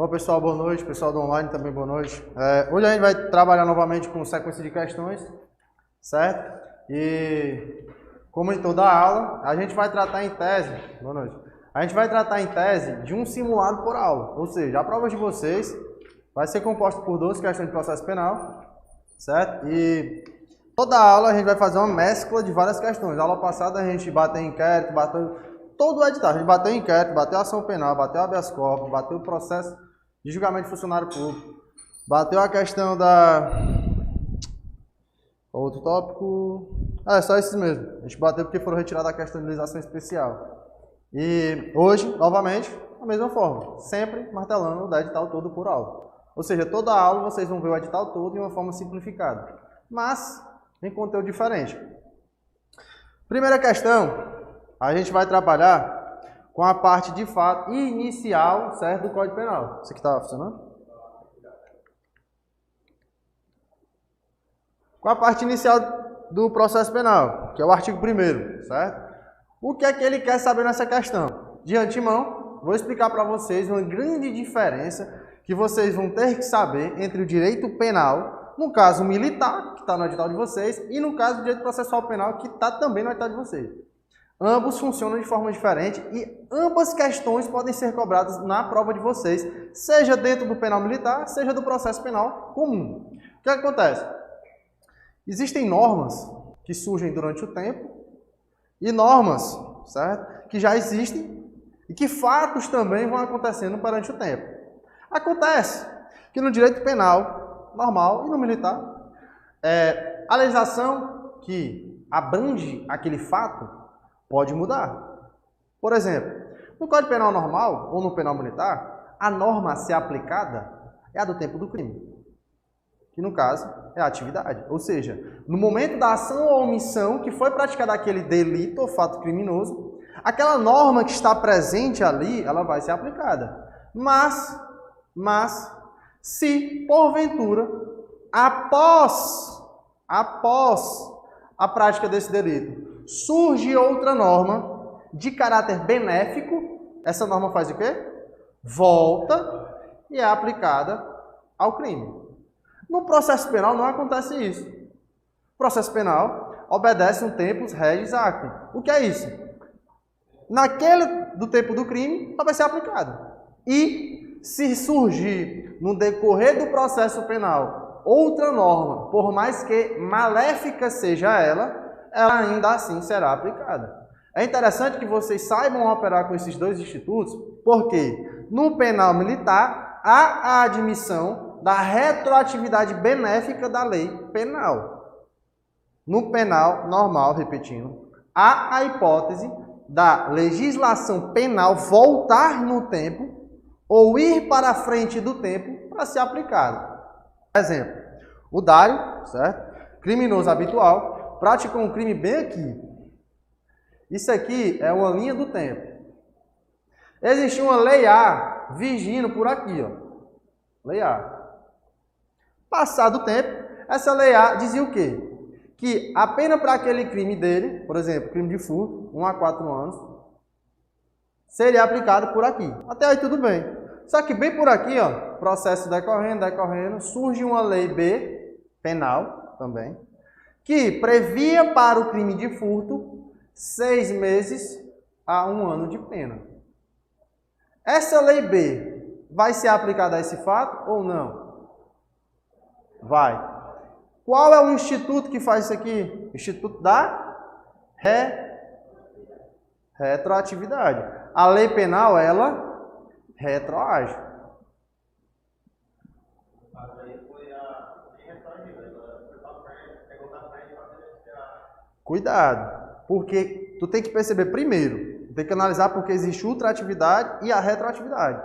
Bom, pessoal, boa noite. Pessoal do online também, boa noite. Hoje a gente vai trabalhar novamente com sequência de questões, certo? E como em toda aula, a gente vai tratar em tese, boa noite, a gente vai tratar em tese de um simulado por aula. Ou seja, a prova de vocês vai ser composta por 12 questões de processo penal, certo? E toda aula a gente vai fazer uma mescla de várias questões. Na aula passada a gente bateu em inquérito, bateu todo o edital. A gente bateu em inquérito, bateu ação penal, bateu habeas corpus, bateu o processo de julgamento de funcionário público, bateu a questão da... Outro tópico... só esses mesmo. A gente bateu porque foram retirados da questão de legislação especial. E hoje, novamente, a mesma forma. Sempre martelando o edital todo por aula. Ou seja, toda aula vocês vão ver o edital todo de uma forma simplificada. Mas, em conteúdo diferente. Primeira questão, a gente vai trabalhar com a parte de fato inicial, certo, do Código Penal. Isso aqui está funcionando? Com a parte inicial do processo penal, que é o artigo 1º, certo? O que é que ele quer saber nessa questão? De antemão, vou explicar para vocês uma grande diferença que vocês vão ter que saber entre o direito penal, no caso militar, que está no edital de vocês, e no caso do direito processual penal, que está também no edital de vocês. Ambos funcionam de forma diferente e ambas questões podem ser cobradas na prova de vocês, seja dentro do penal militar, seja do processo penal comum. O que acontece? Existem normas que surgem durante o tempo e normas, certo, que já existem e que fatos também vão acontecendo perante o tempo. Acontece que no direito penal normal e no militar, a legislação que abrange aquele fato pode mudar. Por exemplo, no Código Penal normal ou no penal militar, a norma a ser aplicada é a do tempo do crime, que no caso é a atividade. Ou seja, no momento da ação ou omissão que foi praticado aquele delito ou fato criminoso, aquela norma que está presente ali, ela vai ser aplicada. Mas se porventura, após a prática desse delito, surge outra norma de caráter benéfico, essa norma faz o quê? Volta e é aplicada ao crime. No processo penal não acontece isso. O processo penal obedece um tempus regis actum. O que é isso? Naquele do tempo do crime, ela vai ser aplicada. E se surgir no decorrer do processo penal outra norma, por mais que maléfica seja ela ainda assim será aplicada. É interessante que vocês saibam operar com esses dois institutos, porque no penal militar há a admissão da retroatividade benéfica da lei penal. No penal normal, repetindo, há a hipótese da legislação penal voltar no tempo ou ir para a frente do tempo para ser aplicada. Por exemplo, o Dário, certo? Criminoso habitual, praticou um crime bem aqui. Isso aqui é uma linha do tempo. Existia uma lei A vigindo por aqui, ó. Lei A. Passado o tempo, essa lei A dizia o quê? Que a pena para aquele crime dele, por exemplo, crime de furto, 1 a 4 anos, seria aplicada por aqui. Até aí tudo bem. Só que bem por aqui, ó, processo decorrendo, surge uma lei B, penal também, que previa para o crime de furto 6 meses a 1 ano de pena. Essa lei B vai ser aplicada a esse fato ou não? Vai. Qual é o instituto que faz isso aqui? Instituto da retroatividade. A lei penal, ela retroage. Cuidado, porque tu tem que perceber primeiro, tem que analisar porque existe ultraatividade e a retroatividade.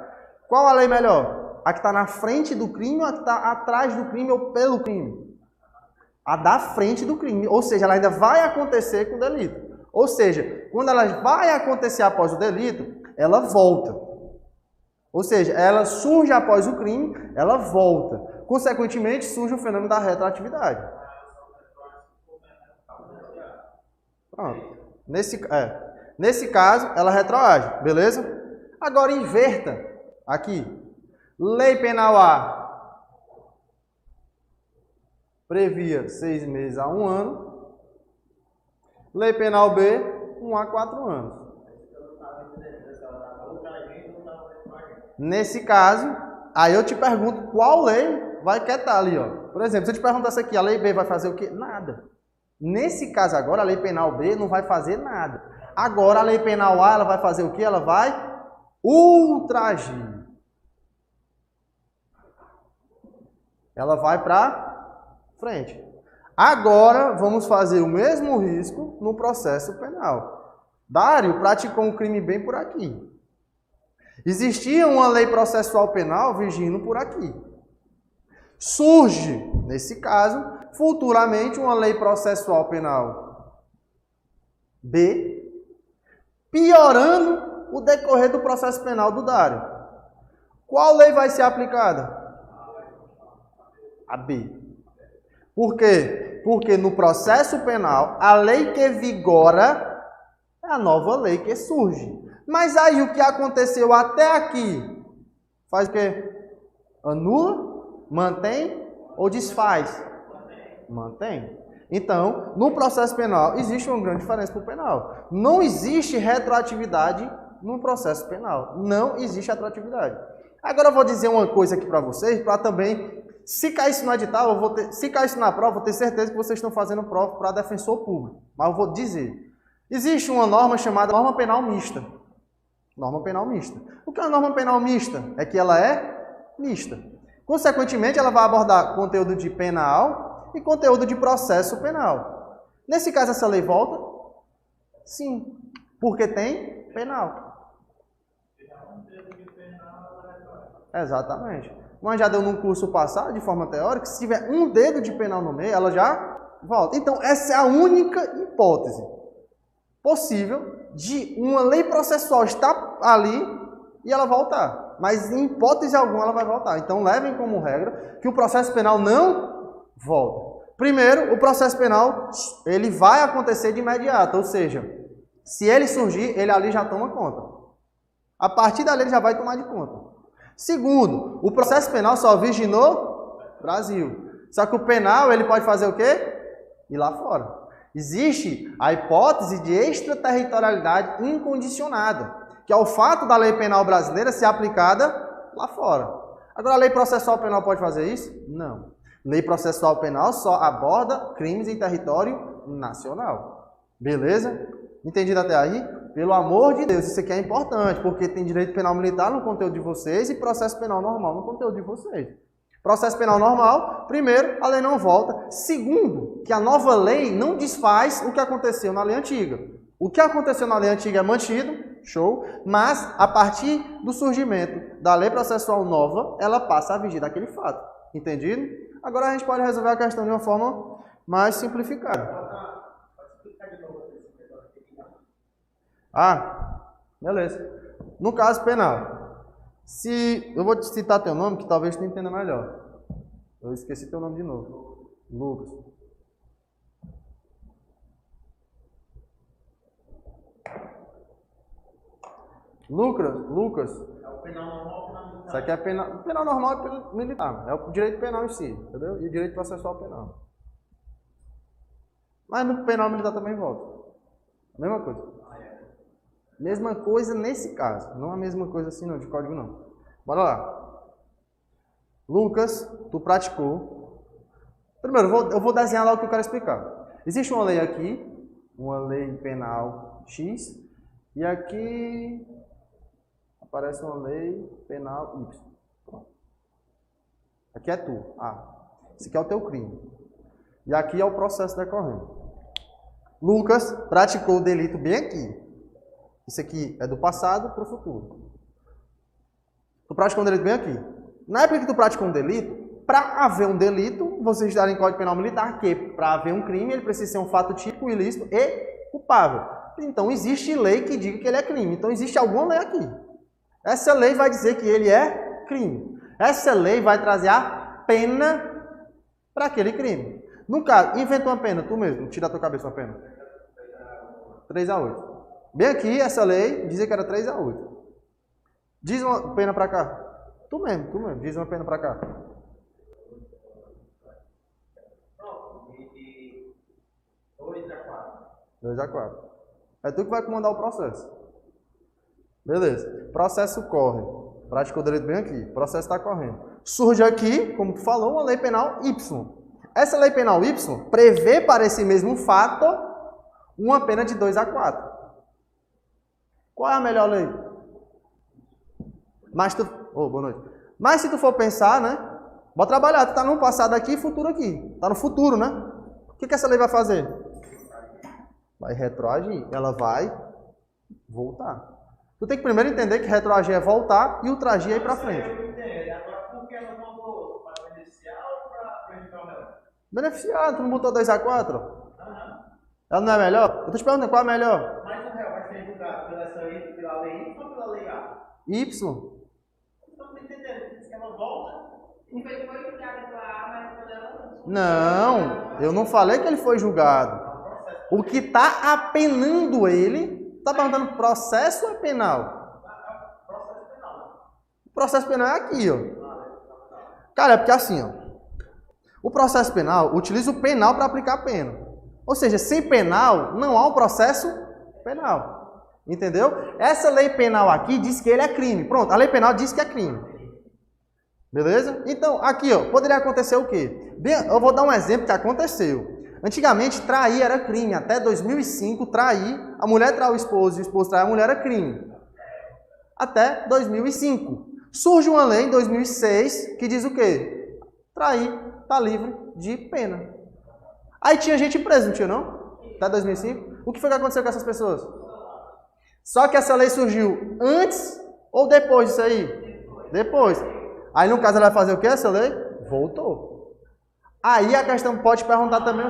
Qual a lei melhor? A que está na frente do crime ou a que está atrás do crime ou pelo crime? A da frente do crime, ou seja, ela ainda vai acontecer com o delito. Ou seja, quando ela vai acontecer após o delito, ela volta. Ou seja, ela surge após o crime, ela volta. Consequentemente, surge o fenômeno da retroatividade. Pronto. Nesse caso, ela retroage, beleza? Agora inverta aqui. Lei Penal A previa 6 meses a 1 ano. Lei Penal B, 1 a 4 anos. Nesse caso, aí eu te pergunto qual lei vai quietar ali, ó. Por exemplo, se eu te perguntasse aqui, a lei B vai fazer o quê? Nada. Nesse caso agora, a lei penal B não vai fazer nada. Agora, a lei penal A, ela vai fazer o quê? Ela vai ultragir. Ela vai para frente. Agora, vamos fazer o mesmo risco no processo penal. Dário praticou um crime bem por aqui. Existia uma lei processual penal vigindo por aqui. Surge, nesse caso, futuramente uma lei processual penal B, piorando o decorrer do processo penal do Dário. Qual lei vai ser aplicada? A B. Por quê? Porque no processo penal, a lei que vigora é a nova lei que surge. Mas aí o que aconteceu até aqui, faz o quê? Anula, mantém ou desfaz? Mantém. Então, no processo penal, existe uma grande diferença para o penal. Não existe retroatividade no processo penal. Não existe retroatividade. Agora eu vou dizer uma coisa aqui para vocês, para também, se cair isso no edital, se cair isso na prova, eu vou ter certeza que vocês estão fazendo prova para defensor público. Mas eu vou dizer, existe uma norma chamada norma penal mista. Norma penal mista. O que é a norma penal mista? É que ela é mista. Consequentemente, ela vai abordar conteúdo de penal e conteúdo de processo penal. Nesse caso, essa lei volta? Sim, porque tem penal. Exatamente. Mas já deu num curso passado, de forma teórica, se tiver um dedo de penal no meio, ela já volta. Então, essa é a única hipótese possível de uma lei processual estar ali e ela voltar. Mas em hipótese alguma ela vai voltar. Então levem como regra que o processo penal não volta. Primeiro, o processo penal ele vai acontecer de imediato, ou seja, se ele surgir, ele ali já toma conta. A partir dali ele já vai tomar de conta. Segundo, o processo penal só vive no Brasil. Só que o penal ele pode fazer o quê? Ir lá fora. Existe a hipótese de extraterritorialidade incondicionada, que é o fato da lei penal brasileira ser aplicada lá fora. Agora, a lei processual penal pode fazer isso? Não. Lei processual penal só aborda crimes em território nacional. Beleza? Entendido até aí? Pelo amor de Deus, isso aqui é importante, porque tem direito penal militar no conteúdo de vocês e processo penal normal no conteúdo de vocês. Processo penal normal, primeiro, a lei não volta. Segundo, que a nova lei não desfaz o que aconteceu na lei antiga. O que aconteceu na lei antiga é mantido, show, mas a partir do surgimento da lei processual nova, ela passa a vigir daquele fato. Entendido? Agora a gente pode resolver a questão de uma forma mais simplificada. Ah, beleza. No caso penal. Se eu vou te citar teu nome, que talvez tu entenda melhor. Eu esqueci teu nome de novo. Lucas. Lucas. É o penal normal ou penal militar? Isso aqui é penal normal e militar. É o direito penal em si, entendeu? E o direito processual penal. Mas no penal militar também volta. Mesma coisa. Mesma coisa nesse caso. Não a mesma coisa assim não, de código não. Bora lá. Lucas, tu praticou. Primeiro, eu vou desenhar lá o que eu quero explicar. Existe uma lei aqui, uma lei penal X, e aqui aparece uma lei penal Y. Aqui é tu, A. Esse aqui é o teu crime. E aqui é o processo decorrendo. Lucas praticou o delito bem aqui. Isso aqui é do passado para o futuro. Tu praticou um delito bem aqui. Na época que tu praticou um delito, para haver um delito, vocês estudaram em Código Penal Militar que para haver um crime, ele precisa ser um fato típico, ilícito e culpável. Então, existe lei que diga que ele é crime. Então, existe alguma lei aqui. Essa lei vai dizer que ele é crime. Essa lei vai trazer a pena para aquele crime. No caso, inventa uma pena, tu mesmo, tira da tua cabeça uma pena. 3 a 8. Bem aqui, essa lei dizia que era 3 a 8. Diz uma pena para cá. Tu mesmo. Diz uma pena pra cá. De 2 a 4. 2 a 4. É tu que vai comandar o processo. Beleza. Processo corre. Praticou o direito bem aqui. O processo está correndo. Surge aqui, como tu falou, uma lei penal Y. Essa lei penal Y prevê para esse mesmo fato uma pena de 2 a 4. Qual é a melhor lei? Boa noite. Mas se tu for pensar, né? Bora trabalhar. Tu tá no passado aqui e futuro aqui. Tá no futuro, né? O que essa lei vai fazer? Vai retroagir. Ela vai voltar. Tu tem que primeiro entender que retroagir é voltar e ultragir é ir pra frente. Eu entendo. Agora, por que ela voltou? Para beneficiar ou para prejudicar o réu? Beneficiado. Tu não botou 2 a 4? Ela não é melhor? Eu tô te perguntando qual é a melhor. Mas o réu vai ser julgado pela lei Y ou pela lei A? Y. Não tô entendendo. Diz que ela volta. Ele foi julgado pela A, mas quando ela Não, eu não falei que ele foi julgado. O que está apenando ele, está perguntando processo ou é penal? Processo penal. O processo penal é aqui, ó. Cara, é porque assim, ó. O processo penal utiliza o penal para aplicar a pena. Ou seja, sem penal, não há um processo penal. Entendeu? Essa lei penal aqui diz que ele é crime. Pronto, a lei penal diz que é crime. Beleza? Então, aqui, ó, poderia acontecer o quê? Eu vou dar um exemplo que aconteceu. Antigamente, trair era crime. Até 2005, trair, a mulher trair o esposo trair a mulher era crime. Até 2005. Surge uma lei em 2006 que diz o quê? Trair está livre de pena. Aí tinha gente presa, não tinha não? Até 2005. O que foi que aconteceu com essas pessoas? Só que essa lei surgiu antes ou depois disso aí? Depois. Aí, no caso, ela vai fazer o que, essa lei? Voltou. Aí a questão pode perguntar também...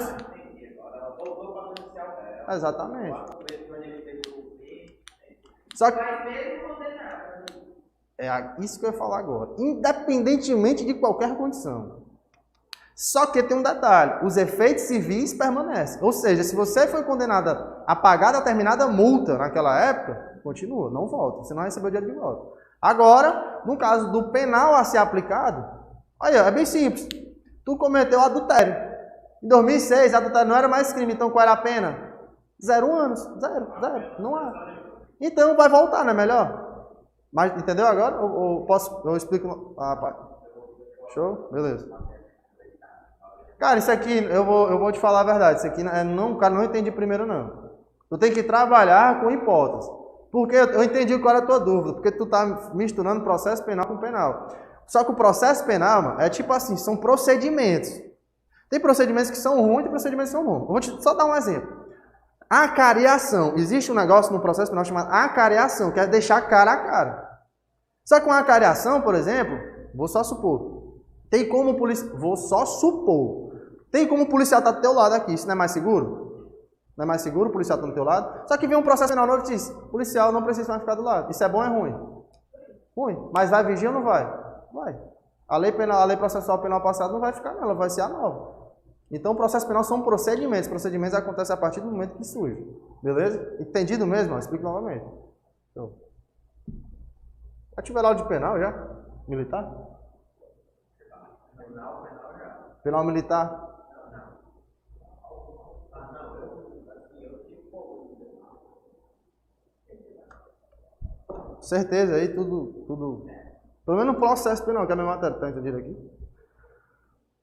Exatamente. Só que... É isso que eu ia falar agora. Independentemente de qualquer condição. Só que tem um detalhe. Os efeitos civis permanecem. Ou seja, se você foi condenada a pagar determinada multa naquela época, continua, não volta. Você não recebeu o dinheiro de volta. Agora, no caso do penal a ser aplicado, aí, é bem simples. Tu cometeu adultério. Em 2006, adultério não era mais crime, então qual era a pena? 0 anos. Zero. Não há. Então vai voltar, não é melhor? Mas, entendeu agora? Eu explico... Show? Beleza. Cara, isso aqui, eu vou te falar a verdade. Isso aqui, o cara não entende primeiro, não. Tu tem que trabalhar com hipótese. Porque eu entendi qual era a tua dúvida, porque tu tá misturando processo penal com penal. Só que o processo penal, mano, é tipo assim, são procedimentos. Tem procedimentos que são ruins e procedimentos que são bons. Eu vou só dar um exemplo. Acariação. Existe um negócio no processo penal chamado acariação, que é deixar cara a cara. Só que uma acariação, por exemplo, vou só supor, tem como o policial... Vou só supor. Tem como o policial estar do teu lado aqui, isso não é mais seguro? Não é mais seguro o policial estar do teu lado? Só que vem um processo penal novo e diz, policial não precisa mais ficar do lado. Isso é bom ou é ruim? Ruim. Mas vai vigiar ou não vai? Vai. A lei processual penal passada não vai ficar não, ela vai ser a nova. Então o processo penal são procedimentos. Procedimentos acontecem a partir do momento que surge. Beleza? Entendido mesmo? Explico novamente. Então, já tiveram aula de penal já? Militar? Penal militar? Certeza aí, tudo. Pelo menos no processo penal, que é a minha matéria, tá entendido aqui?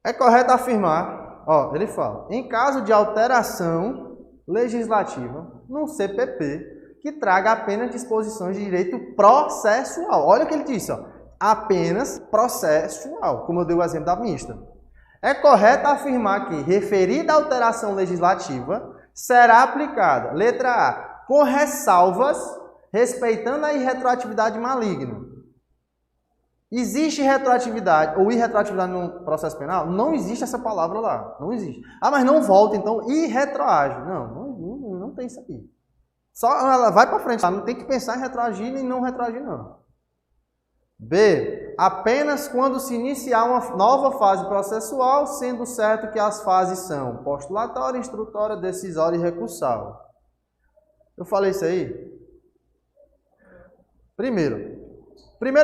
É correto afirmar, ó, ele fala, em caso de alteração legislativa no CPP, que traga apenas disposições de direito processual. Olha o que ele disse, ó, apenas processual, como eu dei o exemplo da mista. É correto afirmar que referida alteração legislativa será aplicada, letra A, com ressalvas, respeitando a irretroatividade maligna. Existe retroatividade ou irretroatividade no processo penal? Não existe essa palavra lá. Não existe. Ah, mas não volta, então, e retroage. Não tem isso aqui. Só ela vai para frente. Não tem que pensar em retroagir nem não retroagir, não. B. Apenas quando se iniciar uma nova fase processual, sendo certo que as fases são postulatória, instrutória, decisória e recursal. Eu falei isso aí? Primeiro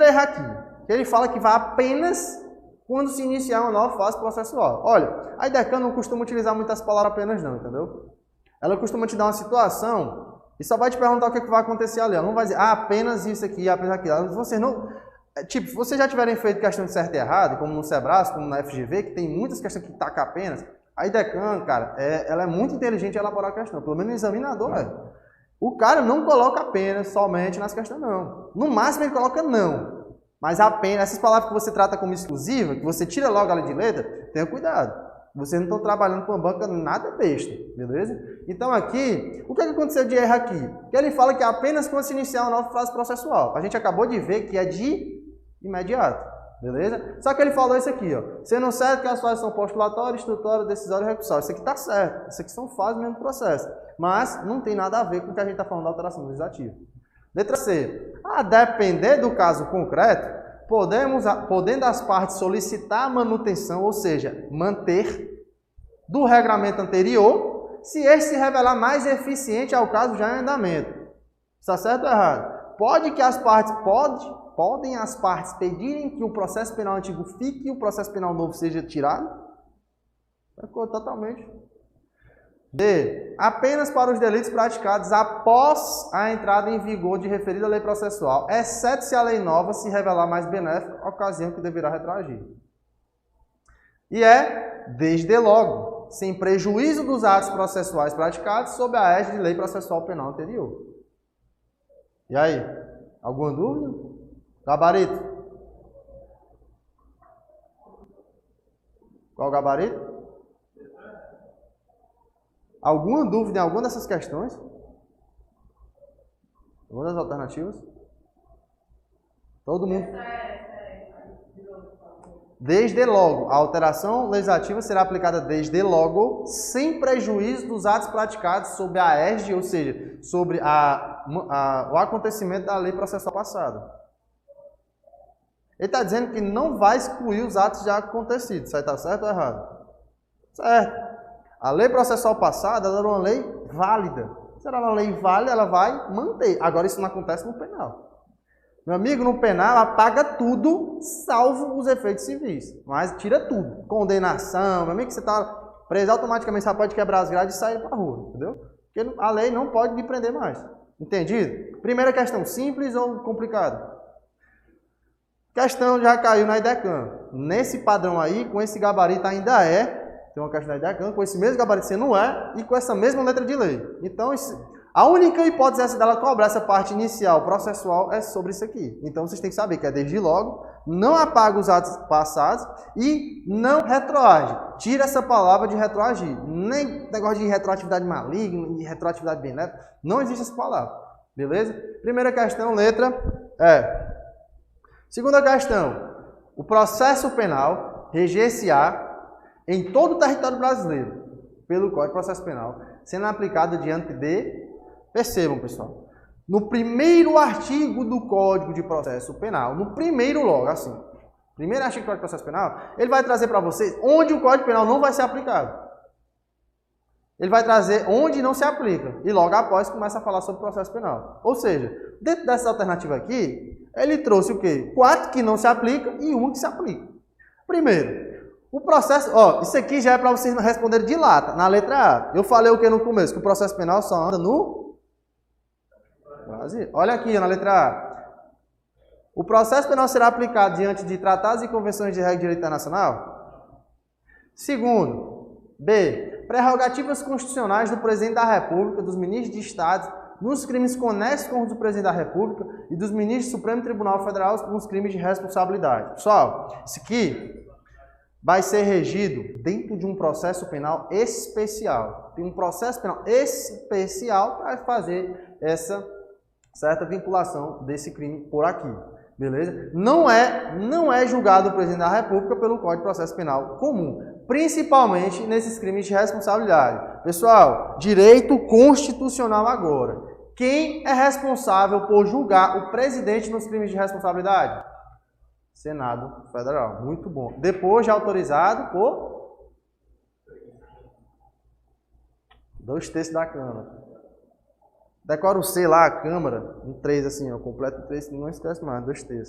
erro aqui. que ele fala que vai apenas quando se iniciar uma nova fase processual. Olha, a IDECAN não costuma utilizar muitas palavras apenas não, entendeu? Ela costuma te dar uma situação e só vai te perguntar o que vai acontecer ali. Ela não vai dizer, apenas isso aqui, apenas aquilo. Vocês não... Tipo, se vocês já tiverem feito questão de certo e errado, como no Sebrae, como na FGV, que tem muitas questões que tacam apenas, a IDECAN, cara, ela é muito inteligente em elaborar a questão. Pelo menos o examinador, O cara não coloca apenas somente nas questões, não. No máximo ele coloca não. Mas apenas, essas palavras que você trata como exclusiva, que você tira logo ela de letra, tenha cuidado. Vocês não estão trabalhando com uma banca nada besta, beleza? Então aqui, o que aconteceu de erro aqui? Que ele fala que é apenas quando se iniciar uma nova fase processual. A gente acabou de ver que é de imediato, beleza? Só que ele falou isso aqui, ó. Sendo certo que as fases são postulatória, instrutória, decisória e recursal. Isso aqui tá certo. Isso aqui são fases do mesmo processo. Mas não tem nada a ver com o que a gente está falando da alteração legislativa. Letra C. A depender do caso concreto, podendo as partes solicitar a manutenção, ou seja, manter do regramento anterior, se este se revelar mais eficiente ao caso já em andamento. Está certo ou errado? Podem as partes pedirem que o processo penal antigo fique e o processo penal novo seja tirado? Totalmente. D. Apenas para os delitos praticados após a entrada em vigor de referida lei processual, exceto se a lei nova se revelar mais benéfica, ocasião que deverá retroagir. E desde logo, sem prejuízo dos atos processuais praticados sob a égide de lei processual penal anterior. E aí? Alguma dúvida? Gabarito? Qual o gabarito? Alguma dúvida em alguma dessas questões? Alguma das alternativas? Todo mundo? Desde logo. A alteração legislativa será aplicada desde logo, sem prejuízo dos atos praticados sob a égide, ou seja, sobre o acontecimento da lei processual passada. Ele está dizendo que não vai excluir os atos já acontecidos. Isso aí está certo ou errado? Certo. A lei processual passada era uma lei válida. Se ela é uma lei válida, ela vai manter. Agora, isso não acontece no penal. Meu amigo, no penal, apaga tudo, salvo os efeitos civis. Mas tira tudo. Condenação. Meu amigo, você está preso automaticamente, você pode quebrar as grades e sair para a rua. Entendeu? Porque a lei não pode lhe prender mais. Entendido? Primeira questão, simples ou complicada? Questão já caiu na IDECAN. Nesse padrão aí, com esse gabarito ainda tem uma questão da IDECAN, com esse mesmo gabarito você não e com essa mesma letra de lei. Então, a única hipótese dela cobrar essa parte inicial processual é sobre isso aqui. Então, vocês têm que saber que é desde logo, não apaga os atos passados e não retroage. Tira essa palavra de retroagir. Nem negócio de retroatividade maligna, de retroatividade benéfica. Não existe essa palavra. Beleza? Primeira questão, letra Segunda questão. O processo penal reger-se-á em todo o território brasileiro, pelo Código de Processo Penal, sendo aplicado diante de... Percebam, pessoal, no primeiro artigo do Código de Processo Penal, no primeiro logo, assim, primeiro artigo do Código de Processo Penal, ele vai trazer para vocês onde o Código Penal não vai ser aplicado. Ele vai trazer onde não se aplica, e logo após começa a falar sobre o processo penal. Ou seja, dentro dessa alternativa aqui, ele trouxe o quê? 4 que não se aplica e 1 que se aplica. Primeiro, o processo, isso aqui já é para vocês responderem de lata, na letra A. Eu falei o que no começo? Que o processo penal só anda no Brasil. Olha aqui na letra A. O processo penal será aplicado diante de tratados e convenções de regra de direito internacional? Segundo, B. Prerrogativas constitucionais do Presidente da República, dos ministros de Estado, nos crimes conexos com os do Presidente da República e dos ministros do Supremo Tribunal Federal nos crimes de responsabilidade. Pessoal, isso aqui vai ser regido dentro de um processo penal especial. Tem um processo penal especial para fazer essa certa vinculação desse crime por aqui. Beleza? Não é julgado o Presidente da República pelo Código de Processo Penal comum, principalmente nesses crimes de responsabilidade. Pessoal, direito constitucional agora. Quem é responsável por julgar o presidente nos crimes de responsabilidade? Senado Federal. Muito bom. Depois de autorizado por 2/3 da Câmara. Decora o C lá, a Câmara, um 3 assim, ó, completo 3, não esquece mais, 2/3.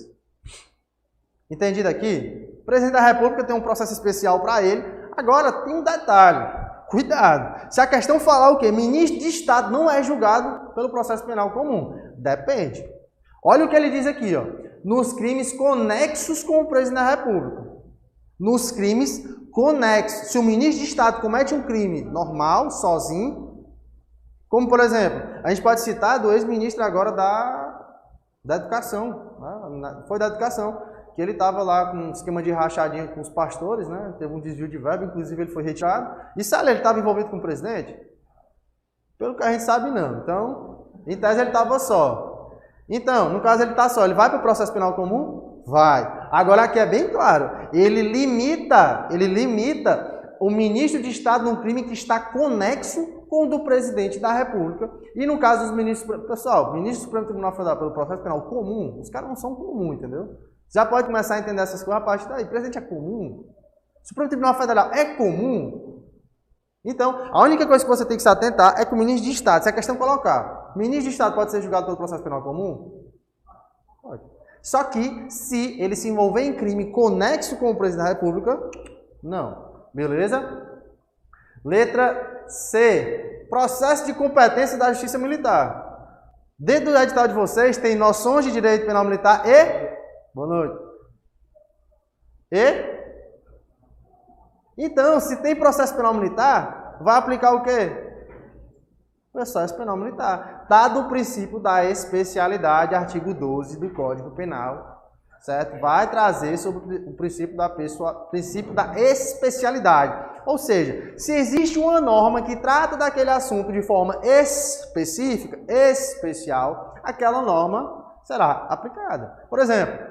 Entendido aqui? O presidente da República tem um processo especial para ele. Agora, tem um detalhe. Cuidado. Se a questão falar o quê? Ministro de Estado não é julgado pelo processo penal comum. Depende. Olha o que ele diz aqui, ó. Nos crimes conexos com o presidente da República. Nos crimes conexos. Se o ministro de Estado comete um crime normal, sozinho, como por exemplo, a gente pode citar do ex-ministro agora da Educação, né? Foi da Educação, que ele estava lá com um esquema de rachadinha com os pastores, né? Teve um desvio de verba, inclusive ele foi retirado. E sabe, ele estava envolvido com o presidente? Pelo que a gente sabe, não. Então, em tese ele estava só. Então, no caso ele está só, ele vai para o processo penal comum? Vai. Agora aqui é bem claro, ele limita o ministro de Estado num crime que está conexo com o do presidente da República. E no caso dos ministros, pessoal, ministro do Supremo Tribunal Federal pelo processo penal comum, os caras não são comum, entendeu? Já pode começar a entender essas coisas a partir daí. Presidente é comum? Supremo Tribunal Federal é comum? Então, a única coisa que você tem que se atentar é que o ministro de Estado, se a questão colocar, ministro de Estado pode ser julgado pelo processo penal comum? Pode. Só que, se ele se envolver em crime conexo com o presidente da República, não. Beleza? Letra C. Processo de competência da Justiça Militar. Dentro do edital de vocês tem noções de direito penal militar e... Boa noite. E? Então, se tem processo penal militar, vai aplicar o quê? Processo penal militar. Dado o princípio da especialidade, artigo 12 do Código Penal, certo? Vai trazer sobre o princípio da especialidade. Ou seja, se existe uma norma que trata daquele assunto de forma específica, especial, aquela norma será aplicada. Por exemplo,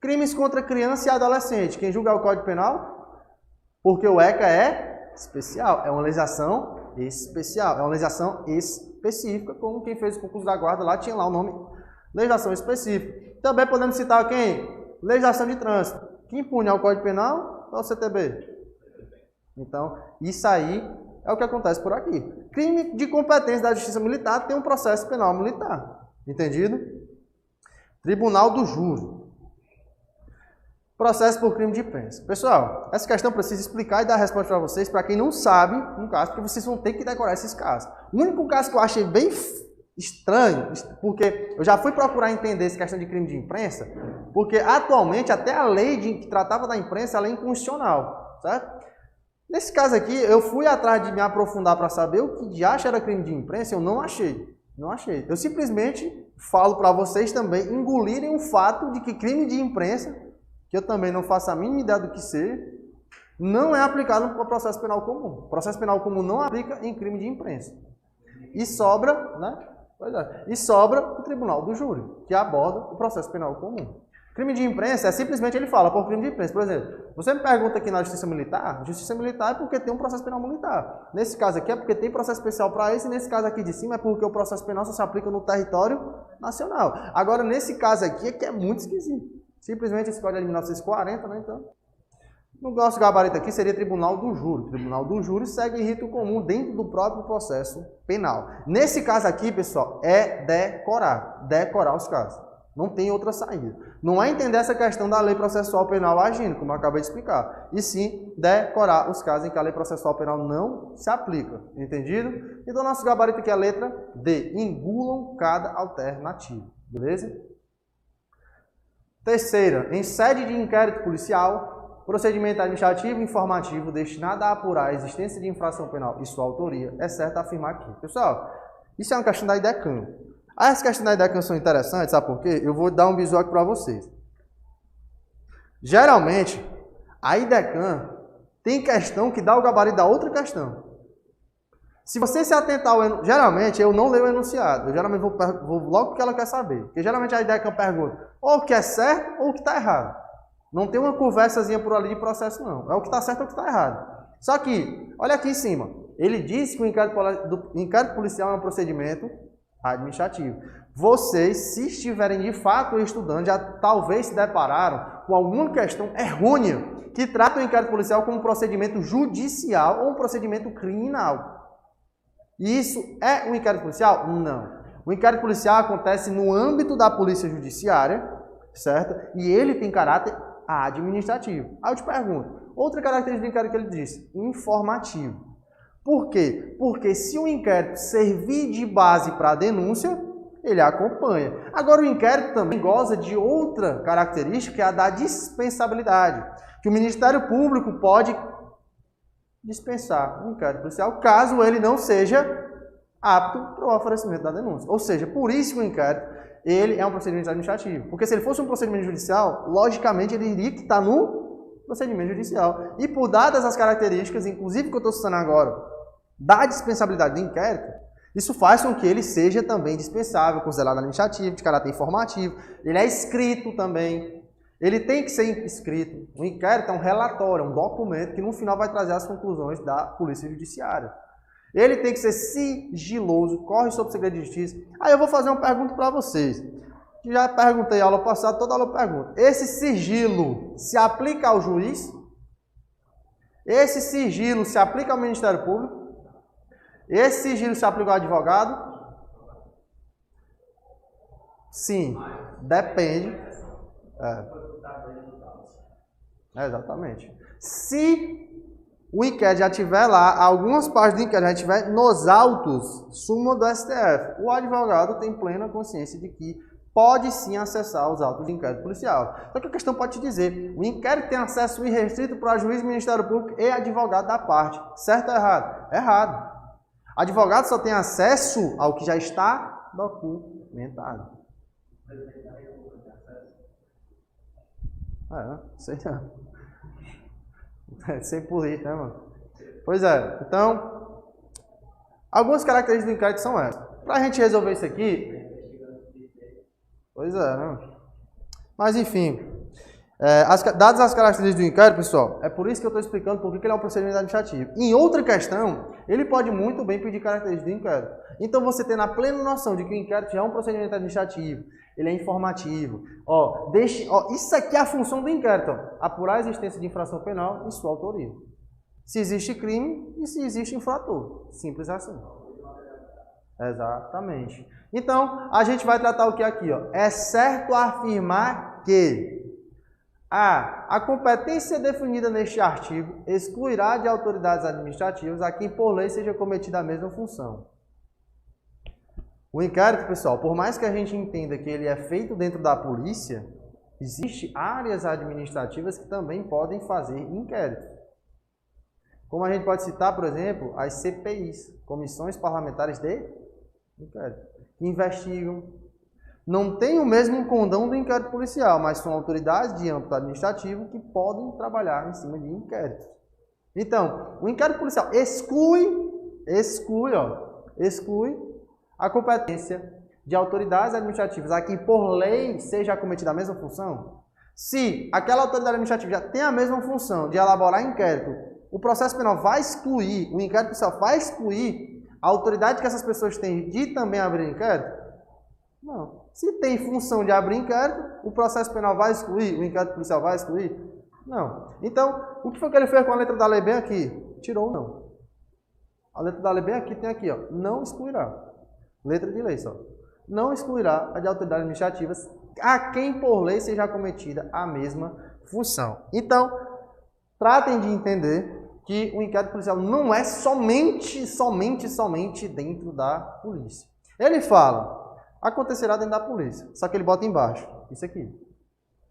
crimes contra criança e adolescente. Quem julga é o Código Penal? Porque o ECA é especial, é uma legislação especial, é uma legislação específica, como quem fez o concurso da guarda lá tinha lá o nome legislação específica. Também podemos citar quem? Legislação de trânsito. Quem impune é o Código Penal ou o CTB? Então, isso aí é o que acontece por aqui. Crime de competência da Justiça Militar tem um processo penal militar. Entendido? Tribunal do Júri. Processo por crime de imprensa. Pessoal, essa questão precisa explicar e dar a resposta para vocês, para quem não sabe um caso, porque vocês vão ter que decorar esses casos. O único caso que eu achei bem estranho, porque eu já fui procurar entender essa questão de crime de imprensa, porque atualmente até a lei que tratava da imprensa, ela é inconstitucional, certo? Nesse caso aqui, eu fui atrás de me aprofundar para saber o que de acha era crime de imprensa, eu não achei. Não achei. Eu simplesmente falo para vocês também engolirem o fato de que crime de imprensa, que eu também não faço a mínima ideia do que ser, não é aplicado no processo penal comum. O processo penal comum não aplica em crime de imprensa. E sobra, né? E sobra o Tribunal do Júri, que aborda o processo penal comum. Crime de imprensa é simplesmente ele fala por crime de imprensa. Por exemplo, você me pergunta aqui na Justiça Militar é porque tem um processo penal militar. Nesse caso aqui é porque tem processo especial para esse, e nesse caso aqui de cima é porque o processo penal só se aplica no território nacional. Agora, nesse caso aqui é que é muito esquisito. Simplesmente esse código é de 1940, né? Então, no nosso gabarito aqui seria Tribunal do Júri. O Tribunal do Júri segue rito comum dentro do próprio processo penal. Nesse caso aqui, pessoal, é decorar os casos. Não tem outra saída. Não é entender essa questão da lei processual penal agindo, como eu acabei de explicar. E sim, decorar os casos em que a lei processual penal não se aplica. Entendido? Então, nosso gabarito aqui é a letra D. Engulam cada alternativa. Beleza? Terceira, em sede de inquérito policial, procedimento administrativo informativo destinado a apurar a existência de infração penal e sua autoria, é certo afirmar aqui. Pessoal, isso é uma questão da IDECAM. As questões da IDECAM são interessantes, sabe por quê? Eu vou dar um bisu aqui para vocês. Geralmente, a IDECAM tem questão que dá o gabarito da outra questão. Se você se atentar ao... Geralmente, eu não leio o enunciado. Eu geralmente vou logo porque ela quer saber. Porque geralmente a IDECAM pergunta ou o que é certo ou o que está errado. Não tem uma conversazinha por ali de processo, não. É o que está certo ou o que está errado. Só que, olha aqui em cima. Ele diz que o inquérito policial é um procedimento administrativo. Vocês, se estiverem de fato estudando, já talvez se depararam com alguma questão errônea que trata o inquérito policial como um procedimento judicial ou um procedimento criminal. Isso é um inquérito policial? Não. O inquérito policial acontece no âmbito da polícia judiciária, certo? E ele tem caráter administrativo. Aí eu te pergunto, outra característica do inquérito que ele disse, informativo. Por quê? Porque se o inquérito servir de base para a denúncia, ele acompanha. Agora, o inquérito também goza de outra característica, que é a da dispensabilidade, que o Ministério Público pode dispensar o inquérito policial caso ele não seja apto para o oferecimento da denúncia. Ou seja, por isso que o inquérito ele é um procedimento administrativo. Porque se ele fosse um procedimento judicial, logicamente ele iria estar no procedimento judicial. E por dadas as características, inclusive que eu estou citando agora, da dispensabilidade do inquérito, isso faz com que ele seja também dispensável, considerado administrativo, de caráter informativo. Ele é escrito também. Ele tem que ser escrito. O inquérito é um relatório, é um documento que no final vai trazer as conclusões da Polícia Judiciária. Ele tem que ser sigiloso, corre sob segredo de justiça. Aí eu vou fazer uma pergunta para vocês. Já perguntei aula passada, toda aula eu pergunto. Esse sigilo se aplica ao juiz? Esse sigilo se aplica ao Ministério Público? Esse sigilo se aplica ao advogado? Sim, depende. Exatamente. Se o inquérito já tiver lá, algumas partes do inquérito já tiver nos autos, súmula do STF, o advogado tem plena consciência de que pode sim acessar os autos de inquérito policial. Só que a questão pode te dizer, o inquérito tem acesso irrestrito para juiz, Ministério Público e advogado da parte. Certo ou errado? Errado. Advogado só tem acesso ao que já está documentado. Sei não. Sem política, né, mano? Pois é. Então, algumas características do inquérito são essas. Para a gente resolver isso aqui... Pois é, né? Mas, enfim... dadas as características do inquérito, pessoal, é por isso que eu estou explicando por que ele é um procedimento administrativo. Em outra questão, ele pode muito bem pedir características do inquérito. Então, você tendo a plena noção de que o inquérito já é um procedimento administrativo, ele é informativo. Isso aqui é a função do inquérito. Apurar a existência de infração penal e sua autoria. Se existe crime e se existe infrator. Simples assim. Exatamente. Então, a gente vai tratar o que aqui? É certo afirmar que a competência definida neste artigo excluirá de autoridades administrativas a quem por lei seja cometida a mesma função. O inquérito, pessoal, por mais que a gente entenda que ele é feito dentro da polícia, existem áreas administrativas que também podem fazer inquérito. Como a gente pode citar, por exemplo, as CPIs, Comissões Parlamentares de Inquérito, que investigam. Não tem o mesmo condão do inquérito policial, mas são autoridades de âmbito administrativo que podem trabalhar em cima de inquéritos. Então, o inquérito policial exclui a competência de autoridades administrativas a quem por lei seja cometida a mesma função. Se aquela autoridade administrativa já tem a mesma função de elaborar inquérito, o processo penal vai excluir, o inquérito policial vai excluir a autoridade que essas pessoas têm de também abrir inquérito? Não. Se tem função de abrir inquérito, o processo penal vai excluir, o inquérito policial vai excluir? Não. Então, o que foi que ele fez com a letra da lei bem aqui? Tirou o não. A letra da lei bem aqui tem aqui, não excluirá. Letra de lei só. Não excluirá a de autoridades administrativas a quem por lei seja cometida a mesma função. Então, tratem de entender que o inquérito policial não é somente dentro da polícia. Ele fala, acontecerá dentro da polícia, só que ele bota embaixo, isso aqui.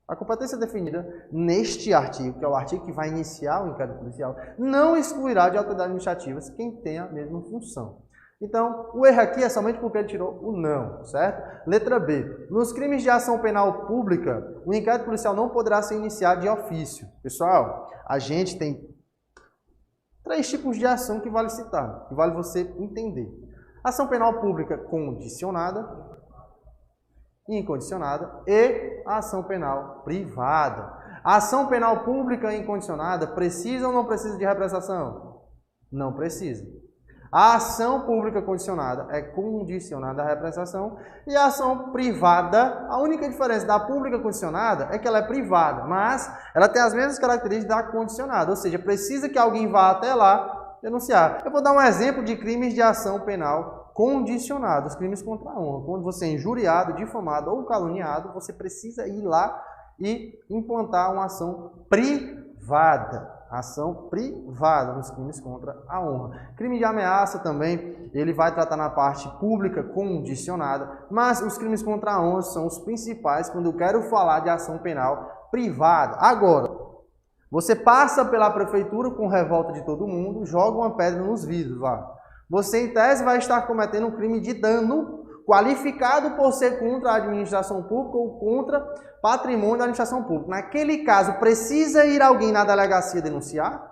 A competência definida neste artigo, que é o artigo que vai iniciar o inquérito policial, não excluirá de autoridades administrativas quem tem a mesma função. Então, o erro aqui é somente porque ele tirou o não, certo? Letra B. Nos crimes de ação penal pública, o inquérito policial não poderá ser iniciado de ofício. Pessoal, a gente tem 3 tipos de ação que vale citar, que vale você entender. Ação penal pública condicionada, incondicionada e ação penal privada. A ação penal pública incondicionada precisa ou não precisa de repressação? Não precisa. A ação pública condicionada é condicionada à repressação e a ação privada, a única diferença da pública condicionada é que ela é privada, mas ela tem as mesmas características da condicionada, ou seja, precisa que alguém vá até lá denunciar. Eu vou dar um exemplo de crimes de ação penal condicionada, os crimes contra a honra. Quando você é injuriado, difamado ou caluniado, você precisa ir lá e implantar uma ação privada. Ação privada nos crimes contra a honra. Crime de ameaça também, ele vai tratar na parte pública condicionada, mas os crimes contra a honra são os principais quando eu quero falar de ação penal privada. Agora, você passa pela prefeitura com revolta de todo mundo, joga uma pedra nos vidros lá. Você, em tese, vai estar cometendo um crime de dano qualificado por ser contra a administração pública ou contra patrimônio da administração pública. Naquele caso, precisa ir alguém na delegacia denunciar?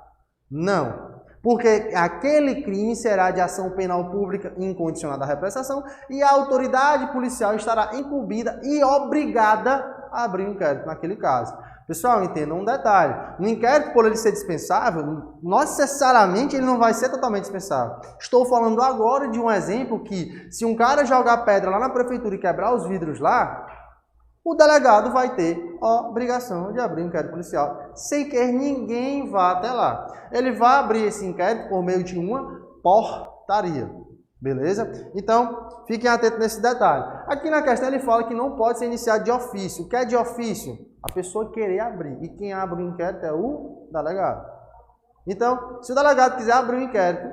Não. Porque aquele crime será de ação penal pública incondicionada à repressação e a autoridade policial estará incumbida e obrigada a abrir um inquérito naquele caso. Pessoal, entendam um detalhe. No inquérito, por ele ser dispensável, não necessariamente ele não vai ser totalmente dispensável. Estou falando agora de um exemplo que, se um cara jogar pedra lá na prefeitura e quebrar os vidros lá, o delegado vai ter a obrigação de abrir um inquérito policial, sem que ninguém vá até lá. Ele vai abrir esse inquérito por meio de uma portaria. Beleza? Então, fiquem atentos nesse detalhe. Aqui na questão ele fala que não pode ser iniciado de ofício. O que é de ofício? A pessoa querer abrir. E quem abre o inquérito é o delegado. Então, se o delegado quiser abrir o inquérito,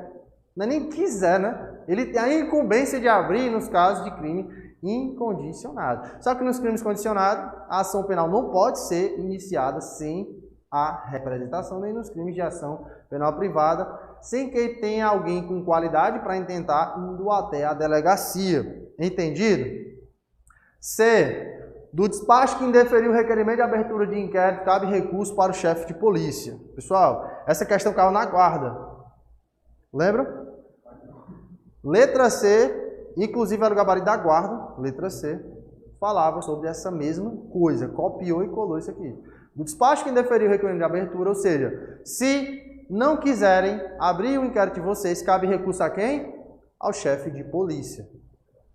não é nem quiser, né? Ele tem a incumbência de abrir nos casos de crime incondicionado. Só que nos crimes condicionados, a ação penal não pode ser iniciada sem a representação, nem nos crimes de ação penal privada, sem que tenha alguém com qualidade para intentar indo até a delegacia. Entendido? C. Do despacho que indeferiu o requerimento de abertura de inquérito, cabe recurso para o chefe de polícia. Pessoal, essa questão caiu na guarda. Lembra? Letra C, inclusive era o gabarito da guarda, letra C, falava sobre essa mesma coisa, copiou e colou isso aqui. Do despacho que indeferiu o requerimento de abertura, ou seja, se não quiserem abrir o inquérito de vocês, cabe recurso a quem? Ao chefe de polícia.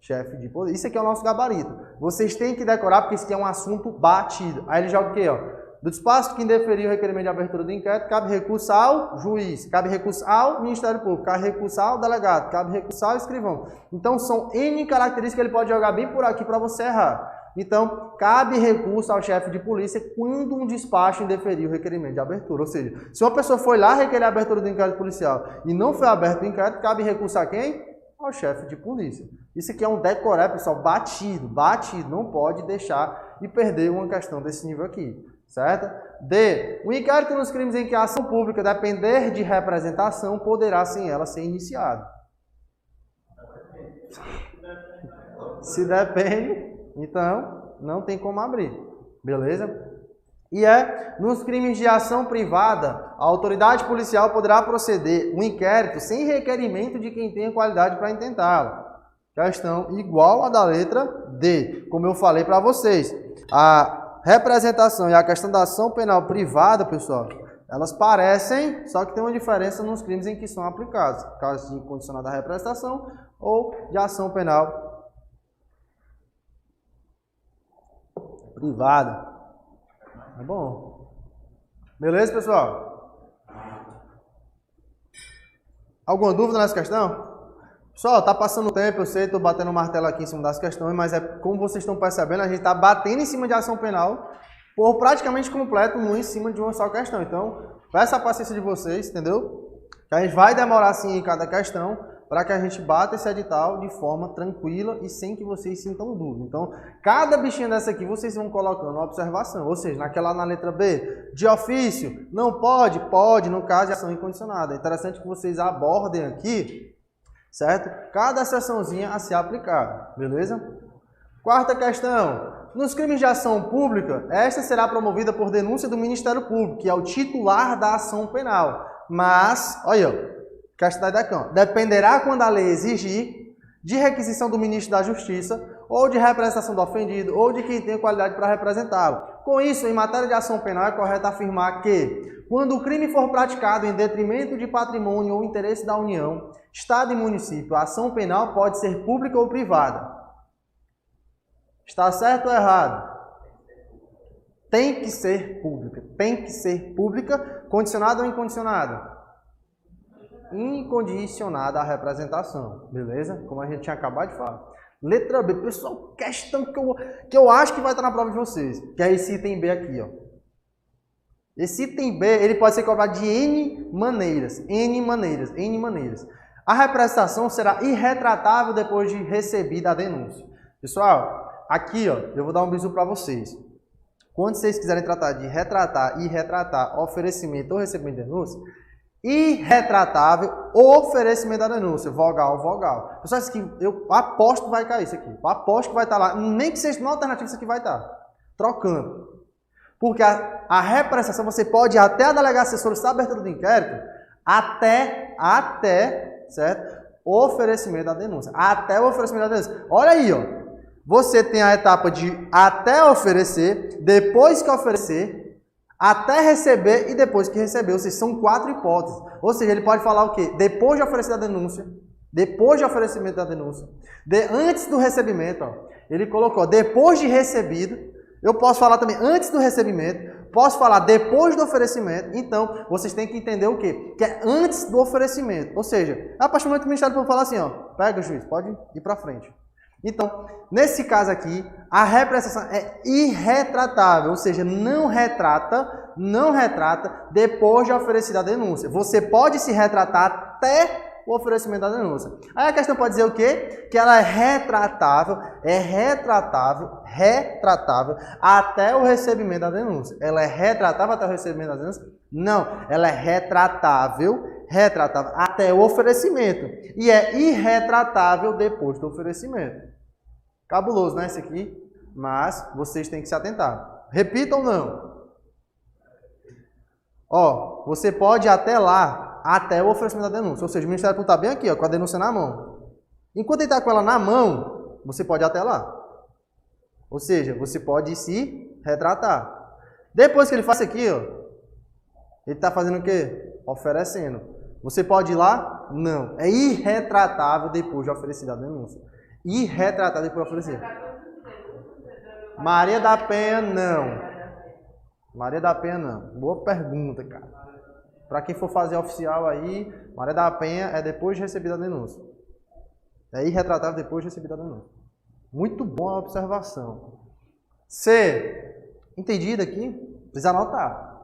Chefe de polícia. Isso aqui é o nosso gabarito. Vocês têm que decorar porque isso aqui é um assunto batido. Aí ele joga o quê? Ó? Do despacho que indeferiu o requerimento de abertura do inquérito, cabe recurso ao juiz, cabe recurso ao Ministério Público, cabe recurso ao delegado, cabe recurso ao escrivão. Então são N características que ele pode jogar bem por aqui para você errar. Então, cabe recurso ao chefe de polícia quando um despacho indeferiu o requerimento de abertura. Ou seja, se uma pessoa foi lá requerer a abertura do inquérito policial e não foi aberto o inquérito, cabe recurso a quem? Ao chefe de polícia. Isso aqui é um decoré, pessoal, batido, não pode deixar e perder uma questão desse nível aqui, certo? D. O inquérito nos crimes em que a ação pública depender de representação poderá, sem ela, ser iniciado. Se depende, então não tem como abrir, beleza? E nos crimes de ação privada, a autoridade policial poderá proceder um inquérito sem requerimento de quem tenha qualidade para intentá-lo. Questão igual à da letra D. Como eu falei para vocês, a representação e a questão da ação penal privada, pessoal, elas parecem, só que tem uma diferença nos crimes em que são aplicados. Caso de incondicionada representação ou de ação penal privada. Tá bom. Beleza, pessoal? Alguma dúvida nessa questão? Pessoal, tá passando o tempo, eu sei, tô batendo o martelo aqui em cima das questões, mas é como vocês estão percebendo, a gente tá batendo em cima de ação penal por praticamente completo, um em cima de uma só questão. Então, peça a paciência de vocês, entendeu? Que a gente vai demorar assim em cada questão, para que a gente bata esse edital de forma tranquila e sem que vocês sintam dúvida. Então, cada bichinha dessa aqui vocês vão colocando uma observação, ou seja, naquela na letra B, de ofício, não pode? Pode, no caso de ação incondicionada. É interessante que vocês abordem aqui, certo? Cada exceçãozinha a ser aplicada, beleza? Quarta questão, nos crimes de ação pública, esta será promovida por denúncia do Ministério Público, que é o titular da ação penal. Mas, olha, questão da DECAM, dependerá quando a lei exigir de requisição do ministro da Justiça ou de representação do ofendido ou de quem tem qualidade para representá-lo. Com isso, em matéria de ação penal, é correto afirmar que, quando o crime for praticado em detrimento de patrimônio ou interesse da União, Estado e município, a ação penal pode ser pública ou privada. Está certo ou errado? Tem que ser pública. Tem que ser pública, condicionada ou incondicionada? Incondicionada à representação, beleza? Como a gente tinha acabado de falar. Letra B. Pessoal, questão que eu acho que vai estar na prova de vocês. Que é esse item B aqui, ó. Esse item B, ele pode ser cobrado de N maneiras. N maneiras, N maneiras. A representação será irretratável depois de recebida a denúncia. Pessoal, aqui, ó, eu vou dar um bisu para vocês. Quando vocês quiserem tratar de retratar e retratar oferecimento ou recebimento de denúncia, irretratável oferecimento da denúncia, vogal, vogal. Pessoal, isso aqui, eu aposto que vai cair isso aqui. Eu aposto que vai estar lá, nem que seja uma alternativa, isso aqui vai estar. Trocando. Porque a representação, você pode ir até a delegacia solicitar a abertura do inquérito, até, certo? Oferecimento da denúncia. Até o oferecimento da denúncia. Olha aí, ó. Você tem a etapa de até oferecer, depois que oferecer, até receber e depois que receber. Ou seja, são 4 hipóteses. Ou seja, ele pode falar o quê? Depois de oferecer a denúncia, depois de oferecimento da denúncia, antes do recebimento, ó, ele colocou depois de recebido. Eu posso falar também antes do recebimento, posso falar depois do oferecimento. Então, vocês têm que entender o quê? Que é antes do oferecimento. Ou seja, a partir do momento que o Ministério Público fala assim, ó, pega o juiz, pode ir para frente. Então, nesse caso aqui, a representação é irretratável, ou seja, não retrata depois de oferecida a denúncia. Você pode se retratar até o oferecimento da denúncia. Aí a questão pode dizer o quê? Que ela é retratável até o recebimento da denúncia. Ela é retratável até o recebimento da denúncia? Não, ela é retratável até o oferecimento. E é irretratável depois do oferecimento. Cabuloso, né, esse aqui? Mas vocês têm que se atentar. Repita ou não? Ó, você pode ir até lá, até o oferecimento da denúncia. Ou seja, o Ministério Público está bem aqui, ó, com a denúncia na mão. Enquanto ele está com ela na mão, você pode ir até lá. Ou seja, você pode se retratar. Depois que ele faz isso aqui, ó, ele está fazendo o quê? Oferecendo. Você pode ir lá? Não. É irretratável depois de oferecida a denúncia. Irretratável depois de oferecida. Maria da Penha, não. Maria da Penha, não. Boa pergunta, cara. Para quem for fazer oficial aí, Maria da Penha é depois de recebida a denúncia. É irretratável depois de recebida a denúncia. Muito boa observação. C. Entendido aqui? Precisa anotar.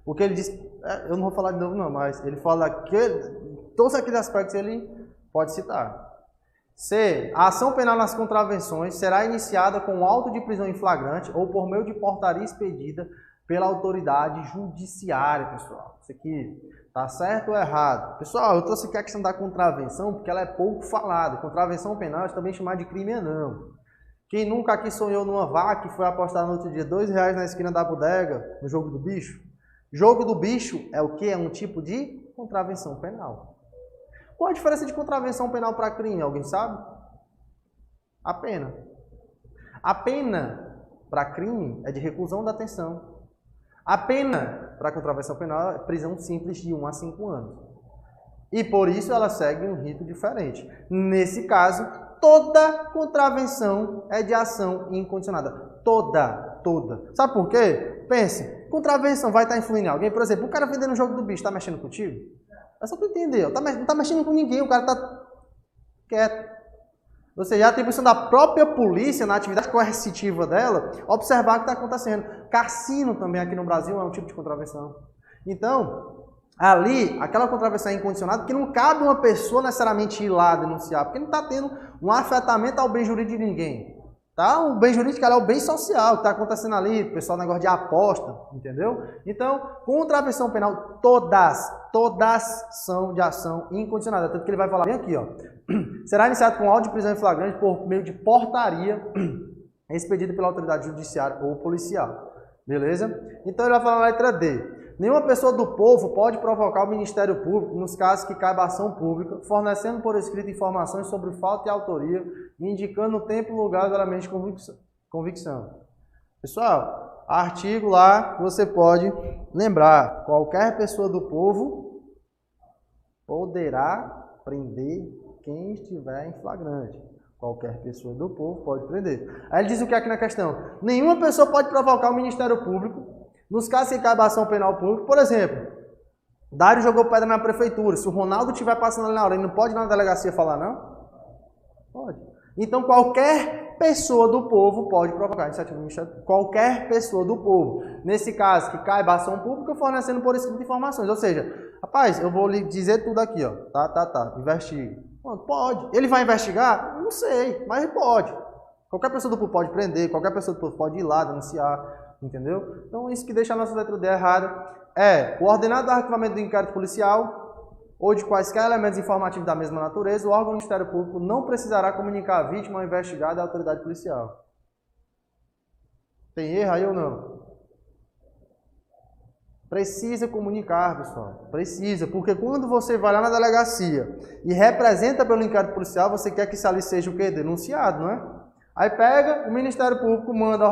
Porque ele diz, eu não vou falar de novo não, mas ele fala que todos aqueles aspectos ele pode citar. C. A ação penal nas contravenções será iniciada com auto de prisão em flagrante ou por meio de portaria expedida pela autoridade judiciária, pessoal. Isso aqui tá certo ou errado? Pessoal, eu trouxe aqui a questão da contravenção porque ela é pouco falada. Contravenção penal é também chamada de crime anão. Quem nunca aqui sonhou numa vaca e foi apostar no outro dia R$2 na esquina da bodega, no jogo do bicho? Jogo do bicho é o que? É um tipo de contravenção penal. Qual a diferença de contravenção penal para crime? Alguém sabe? A pena. A pena para crime é de reclusão da detenção. A pena para contravenção penal é prisão simples de 1 a 5 anos. E por isso ela segue um rito diferente. Nesse caso, toda contravenção é de ação incondicionada. Toda. Sabe por quê? Pense, contravenção vai estar influindo em alguém. Por exemplo, o cara vendendo o jogo do bicho, está mexendo contigo? É só para entender, não está mexendo com ninguém, o cara está quieto. Ou seja, a atribuição da própria polícia na atividade coercitiva dela, observar o que está acontecendo. Cassino também aqui no Brasil é um tipo de contravenção. Então, ali, aquela contravenção é incondicionada, porque não cabe uma pessoa necessariamente ir lá denunciar, porque não está tendo um afetamento ao bem jurídico de ninguém. Tá? O bem jurídico é o bem social, que está acontecendo ali, o pessoal, negócio de aposta, entendeu? Então, contravenção penal, todas são de ação incondicionada. Tanto que ele vai falar bem aqui, ó. Será iniciado com auto de prisão em flagrante por meio de portaria expedida pela autoridade judiciária ou policial. Beleza? Então ele vai falar na letra D. Nenhuma pessoa do povo pode provocar o Ministério Público nos casos que caiba ação pública, fornecendo por escrito informações sobre falta e autoria, indicando o tempo, lugar e elemento de convicção. Pessoal, artigo lá que você pode lembrar. Qualquer pessoa do povo poderá prender quem estiver em flagrante. Qualquer pessoa do povo pode prender. Aí ele diz o que aqui na questão? Nenhuma pessoa pode provocar o Ministério Público nos casos que caiba ação penal pública. Por exemplo, Dário jogou pedra na prefeitura. Se o Ronaldo estiver passando ali na hora, ele não pode ir na delegacia falar, não? Pode. Então, qualquer pessoa do povo pode provocar iniciativa do Ministério Público. Qualquer pessoa do povo. Nesse caso, que caiba a ação pública, fornecendo por escrito informações. Ou seja, rapaz, eu vou lhe dizer tudo aqui, ó. Tá. Investigue. Pode. Ele vai investigar? Não sei, mas ele pode. Qualquer pessoa do povo pode prender, qualquer pessoa do povo pode ir lá, denunciar, entendeu? Então, isso que deixa a nossa letra D errada é o ordenado do arquivamento do inquérito policial ou de quaisquer elementos informativos da mesma natureza, o órgão do Ministério Público não precisará comunicar a vítima ao investigado à autoridade policial. Tem erro aí ou não? Precisa comunicar, pessoal. Precisa, porque quando você vai lá na delegacia e representa pelo inquérito policial, você quer que isso ali seja o quê? Denunciado, não é? Aí pega, o Ministério Público manda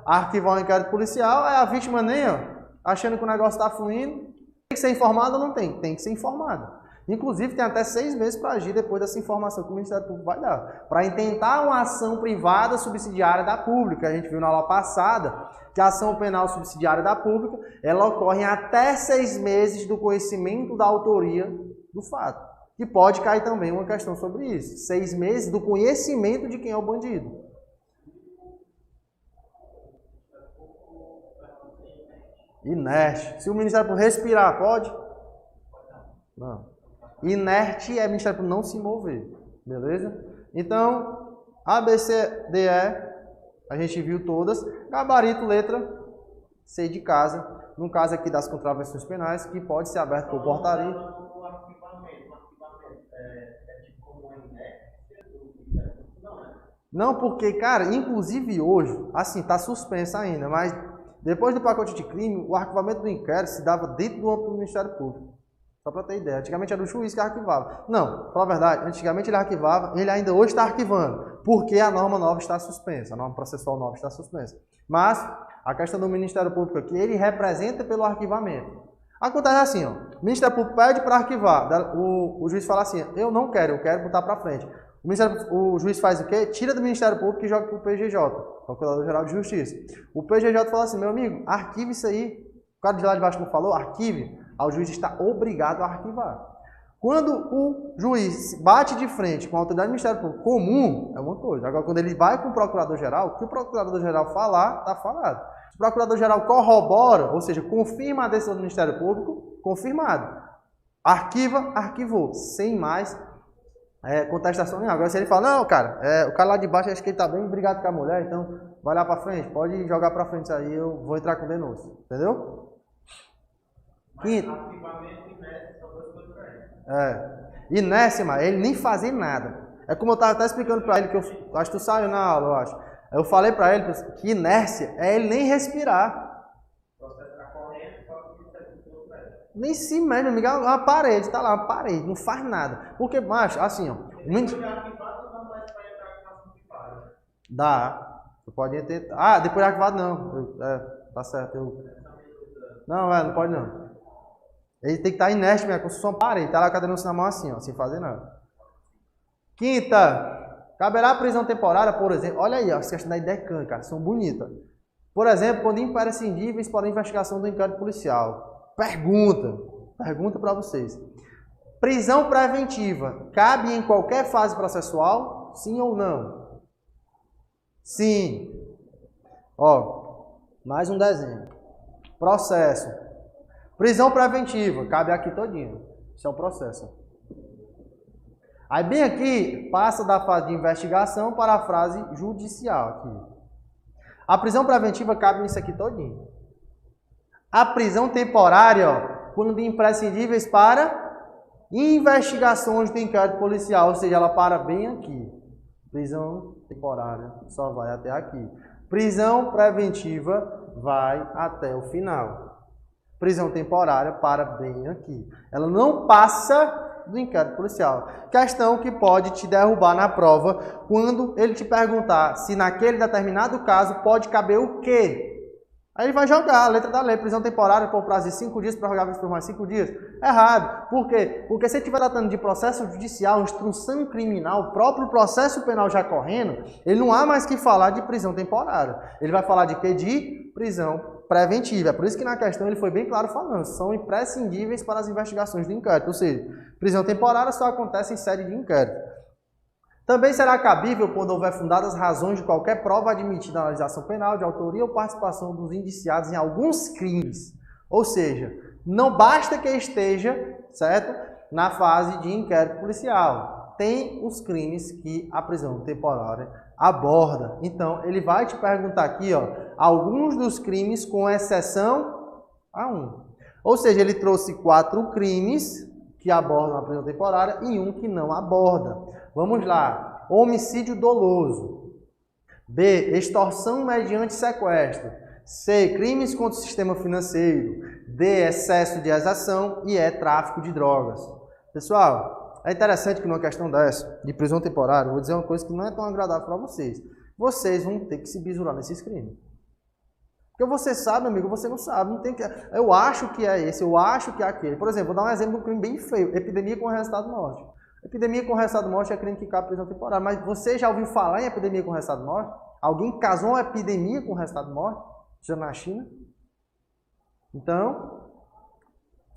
arquivar o inquérito policial, aí a vítima nem, ó, achando que o negócio está fluindo. Tem que ser informado ou não tem? Tem que ser informado. Inclusive, tem até 6 meses para agir depois dessa informação que o Ministério Público vai dar. Para intentar uma ação privada subsidiária da pública. A gente viu na aula passada que a ação penal subsidiária da pública, ela ocorre em até 6 meses do conhecimento da autoria do fato. E pode cair também uma questão sobre isso. 6 meses do conhecimento de quem é o bandido. Inerte. Se o Ministério Público respirar, pode? Não. Inerte é o Ministério Público não se mover. Beleza? Então, A, B, C, D, E, a gente viu todas. Gabarito, letra C de casa. No caso aqui das contravenções penais, que pode ser aberto por portaria. O arquivamento é tipo como uma inércia? Não, né? Não, porque, cara, inclusive hoje, assim, tá suspenso ainda, mas depois do pacote de crime, o arquivamento do inquérito se dava dentro do âmbito do Ministério Público. Só para ter ideia. Antigamente era o juiz que arquivava. Não, para a verdade, antigamente ele arquivava, ele ainda hoje está arquivando, porque a norma nova está suspensa, a norma processual nova está suspensa. Mas a questão do Ministério Público aqui, ele representa pelo arquivamento. Acontece assim, ó, o Ministério Público pede para arquivar, o juiz fala assim, eu não quero, eu quero botar para frente. O juiz faz o quê? Tira do Ministério Público e joga para o PGJ, Procurador-Geral de Justiça. O PGJ fala assim, meu amigo, arquive isso aí. O cara de lá de baixo não falou? Arquive. Aí o juiz está obrigado a arquivar. Quando o juiz bate de frente com a autoridade do Ministério Público comum, é uma coisa. Agora, quando ele vai com o Procurador-Geral, o que o Procurador-Geral falar, está falado. Se o Procurador-Geral corrobora, ou seja, confirma a decisão do Ministério Público, confirmado. Arquiva, arquivou. Sem mais contestação nenhuma. Agora, se ele fala, não, cara, o cara lá de baixo, acho que ele está bem brigado com a mulher, então vai lá para frente, pode jogar para frente isso aí, eu vou entrar com denúncia. Entendeu? Mas arquivamento e inércia são duas coisas diferentes. Inércia, mas ele nem fazer nada. É como eu estava até explicando para ele, que eu acho que tu saiu na aula, eu acho. Eu falei para ele que inércia é ele nem respirar. O processo está correndo, só que isso é tudo velho. Nem se mexe, meu amigo, uma parede, tá lá, uma parede, não faz nada. Porque, macho, assim, ó. Depois de arquivado, não vai entrar com ação privada. Dá. Você pode ter. Ah, depois de arquivado não. Tá certo. Não, não pode não. Ele tem que estar inerte mesmo, como se fosse uma parede. Tá lá com a denúncia na mão assim, ó, sem fazer nada. Quinta, caberá a prisão temporária, por exemplo. Olha aí, ó, as questões da IDECAN, cara, são bonitas. Por exemplo, quando imprescindíveis para a investigação do inquérito policial. Pergunta para vocês. Prisão preventiva, cabe em qualquer fase processual? Sim ou não? Sim. Ó, mais um desenho. Processo. Prisão preventiva, cabe aqui todinho. Isso é o processo. Aí bem aqui, passa da fase de investigação para a fase judicial. Aqui. A prisão preventiva cabe nisso aqui todinho. A prisão temporária, ó, quando de imprescindíveis para investigações do inquérito policial, ou seja, ela para bem aqui. Prisão temporária só vai até aqui. Prisão preventiva vai até o final. Prisão temporária para bem aqui. Ela não passa do inquérito policial. Questão que pode te derrubar na prova quando ele te perguntar se naquele determinado caso pode caber o quê? Aí ele vai jogar a letra da lei, prisão temporária por prazo de 5 dias, prorrogável por mais 5 dias. Errado. Por quê? Porque se ele estiver tratando de processo judicial, instrução criminal, o próprio processo penal já correndo, ele não há mais que falar de prisão temporária. Ele vai falar de quê? De prisão preventiva. É por isso que na questão ele foi bem claro falando, são imprescindíveis para as investigações do inquérito. Ou seja, prisão temporária só acontece em sede de inquérito. Também será cabível quando houver fundadas razões de qualquer prova admitida na analisação penal de autoria ou participação dos indiciados em alguns crimes. Ou seja, não basta que esteja, certo, na fase de inquérito policial. Tem os crimes que a prisão temporária aborda. Então, ele vai te perguntar aqui, ó, alguns dos crimes com exceção a um. Ou seja, ele trouxe 4 crimes que abordam a prisão temporária e um que não aborda. Vamos lá. Homicídio doloso. B. Extorsão mediante sequestro. C. Crimes contra o sistema financeiro. D. Excesso de exação. E E. Tráfico de drogas. Pessoal, é interessante que numa questão dessa, de prisão temporária, eu vou dizer uma coisa que não é tão agradável para vocês. Vocês vão ter que se bisurar nesses crimes. Porque você sabe, amigo, você não sabe. Não tem que... Eu acho que é esse, eu acho que é aquele. Por exemplo, vou dar um exemplo de um crime bem feio. Epidemia com resultado de morte. Epidemia com resultado de morte é crime que cabe prisão temporária. Mas você já ouviu falar em epidemia com resultado de morte? Alguém casou uma epidemia com resultado de morte? Já na China? Então,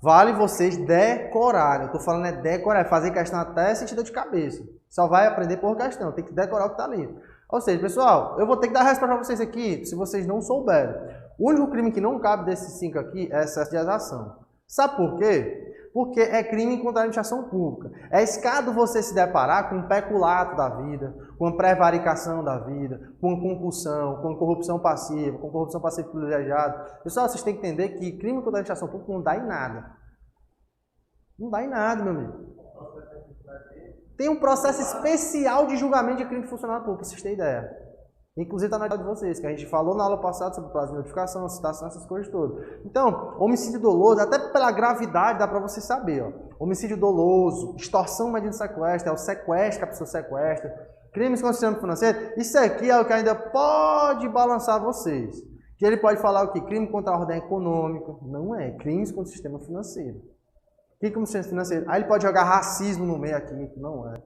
vale vocês decorarem. Eu estou falando é decorar, é fazer questão até sentido de cabeça. Só vai aprender por questão, tem que decorar o que está ali. Ou seja, pessoal, eu vou ter que dar a resposta para vocês aqui, se vocês não souberem. O único crime que não cabe desses 5 aqui é excesso de exação. Sabe por quê? Porque é crime contra a administração pública. É escado você se deparar com um peculato da vida, com prevaricação da vida, com concussão, com corrupção passiva privilegiada. Pessoal, vocês têm que entender que crime contra a administração pública não dá em nada. Não dá em nada, meu amigo. Tem um processo especial de julgamento de crime de funcionário público, para vocês terem ideia. Inclusive está na aula de vocês, que a gente falou na aula passada sobre prazo de notificação, citação, essas coisas todas. Então, homicídio doloso, até pela gravidade dá para você saber. Ó. Homicídio doloso, extorsão mediante sequestro, é o sequestro que a pessoa sequestra, crimes contra o sistema financeiro, isso aqui é o que ainda pode balançar vocês. Que ele pode falar o quê? Crime contra a ordem econômica. Não é, crimes contra o sistema financeiro. Que como sistema financeiro? Aí ele pode jogar racismo no meio aqui, não é.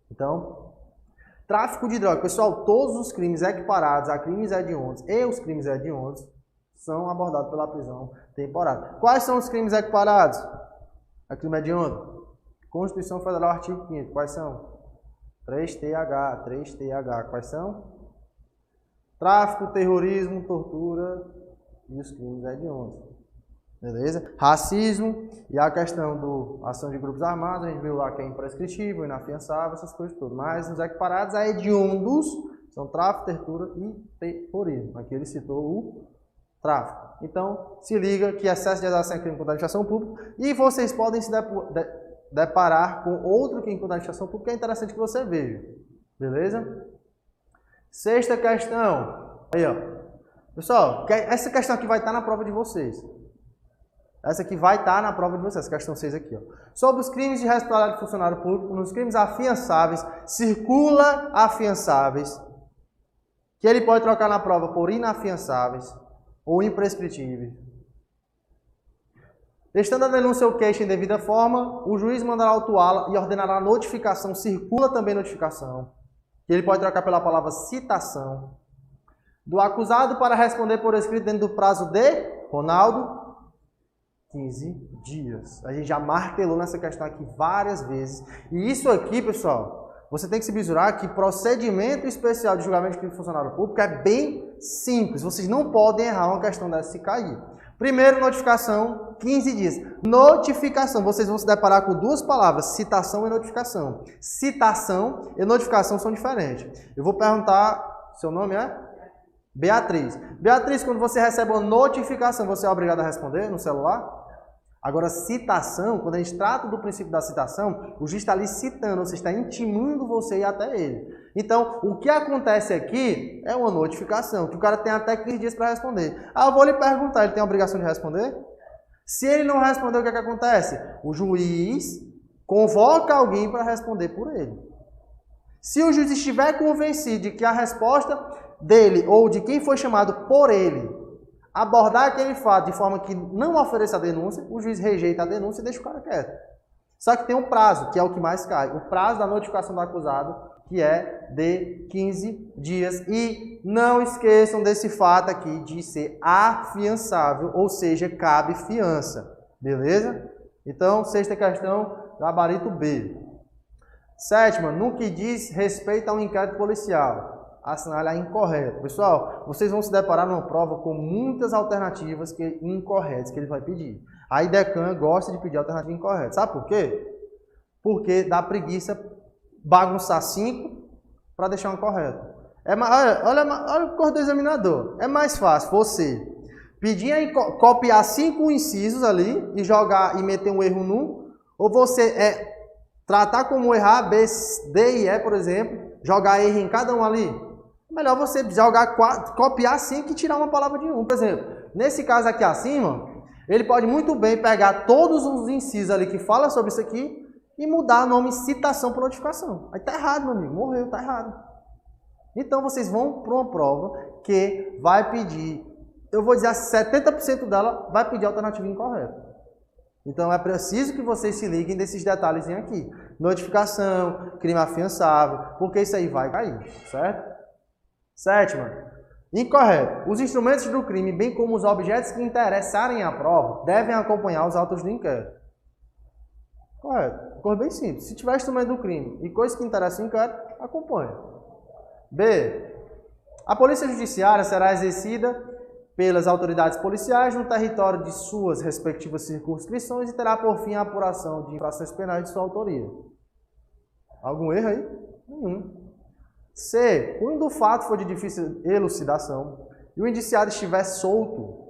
Então, tráfico de drogas. Pessoal, todos os crimes equiparados a crimes hediondos e os crimes hediondos são abordados pela prisão temporária. Quais são os crimes equiparados a crime hediondo? Constituição Federal, artigo 5º. Quais são? 3TH. Quais são? Tráfico, terrorismo, tortura e os crimes hediondos. Beleza? Racismo e a questão da ação de grupos armados, a gente viu lá que é imprescritível, inafiançável, essas coisas todas. Mas os equiparados a hediondos são tráfico, tortura e terrorismo. Aqui ele citou o tráfico. Então, se liga que excesso de exação é crime contra a administração pública e vocês podem se deparar com outro crime contra a administração pública que é interessante que você veja. Beleza? Sexta questão. Aí, ó. Pessoal, essa questão aqui vai estar na prova de vocês. Essa aqui vai estar na prova de vocês, questão 6 aqui. Ó. Sobre os crimes de responsabilidade de funcionário público, nos crimes afiançáveis, circula afiançáveis, que ele pode trocar na prova por inafiançáveis ou imprescritíveis. Estando a denúncia ou queixa em devida forma, o juiz mandará autuá-la e ordenará notificação, circula também notificação, que ele pode trocar pela palavra citação, do acusado para responder por escrito dentro do prazo de, Ronaldo, 15 dias. A gente já martelou nessa questão aqui várias vezes. E isso aqui, pessoal, você tem que se bisurar que procedimento especial de julgamento de crime de funcionário público é bem simples. Vocês não podem errar uma questão dessa se cair. Primeiro, notificação, 15 dias. Notificação, vocês vão se deparar com duas palavras, citação e notificação. Citação e notificação são diferentes. Eu vou perguntar, seu nome é? Beatriz. Beatriz, quando você recebe uma notificação, você é obrigado a responder no celular? Agora, citação, quando a gente trata do princípio da citação, o juiz está ali citando, você está intimando você a ir até ele. Então, o que acontece aqui é uma notificação, que o cara tem até 15 dias para responder. Ah, eu vou lhe perguntar, ele tem a obrigação de responder? Se ele não responder, o que é que acontece? O juiz convoca alguém para responder por ele. Se o juiz estiver convencido de que a resposta dele ou de quem foi chamado por ele abordar aquele fato de forma que não ofereça a denúncia, o juiz rejeita a denúncia e deixa o cara quieto. Só que tem um prazo, que é o que mais cai. O prazo da notificação do acusado, que é de 15 dias. E não esqueçam desse fato aqui de ser afiançável, ou seja, cabe fiança. Beleza? Então, sexta questão, gabarito B. Sétima, no que diz respeito a um inquérito policial, assinale a incorreto. Pessoal, vocês vão se deparar numa prova com muitas alternativas incorretas que ele vai pedir. A IDECAN gosta de pedir alternativa incorreta. Sabe por quê? Porque dá preguiça bagunçar 5 para deixar uma correta. Olha o cor do examinador. É mais fácil você pedir e copiar 5 incisos ali e jogar e meter um erro num, ou você tratar como errar B, D e E, por exemplo, jogar erro em cada um ali. É melhor você jogar 4, copiar 5 e tirar uma palavra de um. Por exemplo, nesse caso aqui acima, ele pode muito bem pegar todos os incisos ali que falam sobre isso aqui e mudar o nome citação por notificação. Aí tá errado, meu amigo. Morreu, tá errado. Então vocês vão para uma prova que vai pedir, eu vou dizer 70% dela vai pedir alternativa incorreta. Então é preciso que vocês se liguem desses detalhes aqui. Notificação, crime afiançável, porque isso aí vai cair, certo? Sétima, incorreto. Os instrumentos do crime, bem como os objetos que interessarem a prova, devem acompanhar os autos do inquérito. Correto. Coisa bem simples. Se tiver instrumento do crime e coisa que interessa o inquérito, acompanha. B. A polícia judiciária será exercida pelas autoridades policiais no território de suas respectivas circunscrições e terá por fim a apuração de infrações penais de sua autoria. Algum erro aí? Nenhum. C. Quando o fato for de difícil elucidação e o indiciado estiver solto,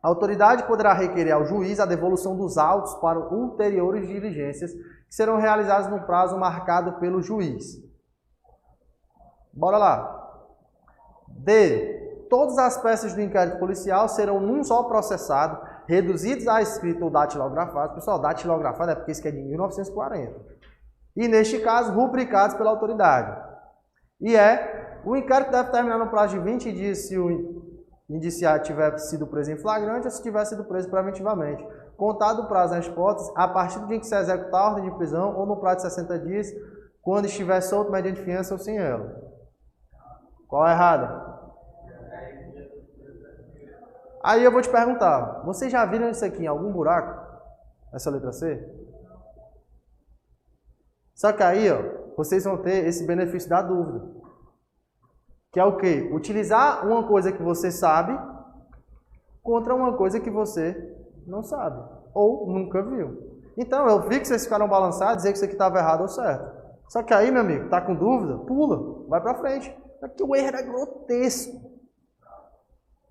a autoridade poderá requerer ao juiz a devolução dos autos para ulteriores diligências que serão realizadas no prazo marcado pelo juiz. Bora lá. D. Todas as peças do inquérito policial serão num só processado, reduzidos a escrito ou datilografado. Pessoal, datilografado é porque isso aqui é de 1940. E, neste caso, rubricados pela autoridade. E o inquérito deve terminar no prazo de 20 dias se o indiciado tiver sido preso em flagrante ou se tiver sido preso preventivamente. Contado o prazo nas hipóteses, a partir do dia que se executar a ordem de prisão ou no prazo de 60 dias, quando estiver solto mediante fiança ou sem ela. Qual é a errada? Aí eu vou te perguntar, vocês já viram isso aqui em algum buraco? Essa letra C? Só que aí, vocês vão ter esse benefício da dúvida. Que é o quê? Utilizar uma coisa que você sabe contra uma coisa que você não sabe. Ou nunca viu. Então, eu vi que vocês ficaram balançados, dizer que isso aqui estava errado ou certo. Só que aí, meu amigo, tá com dúvida? Pula, vai pra frente. Aqui o erro era grotesco.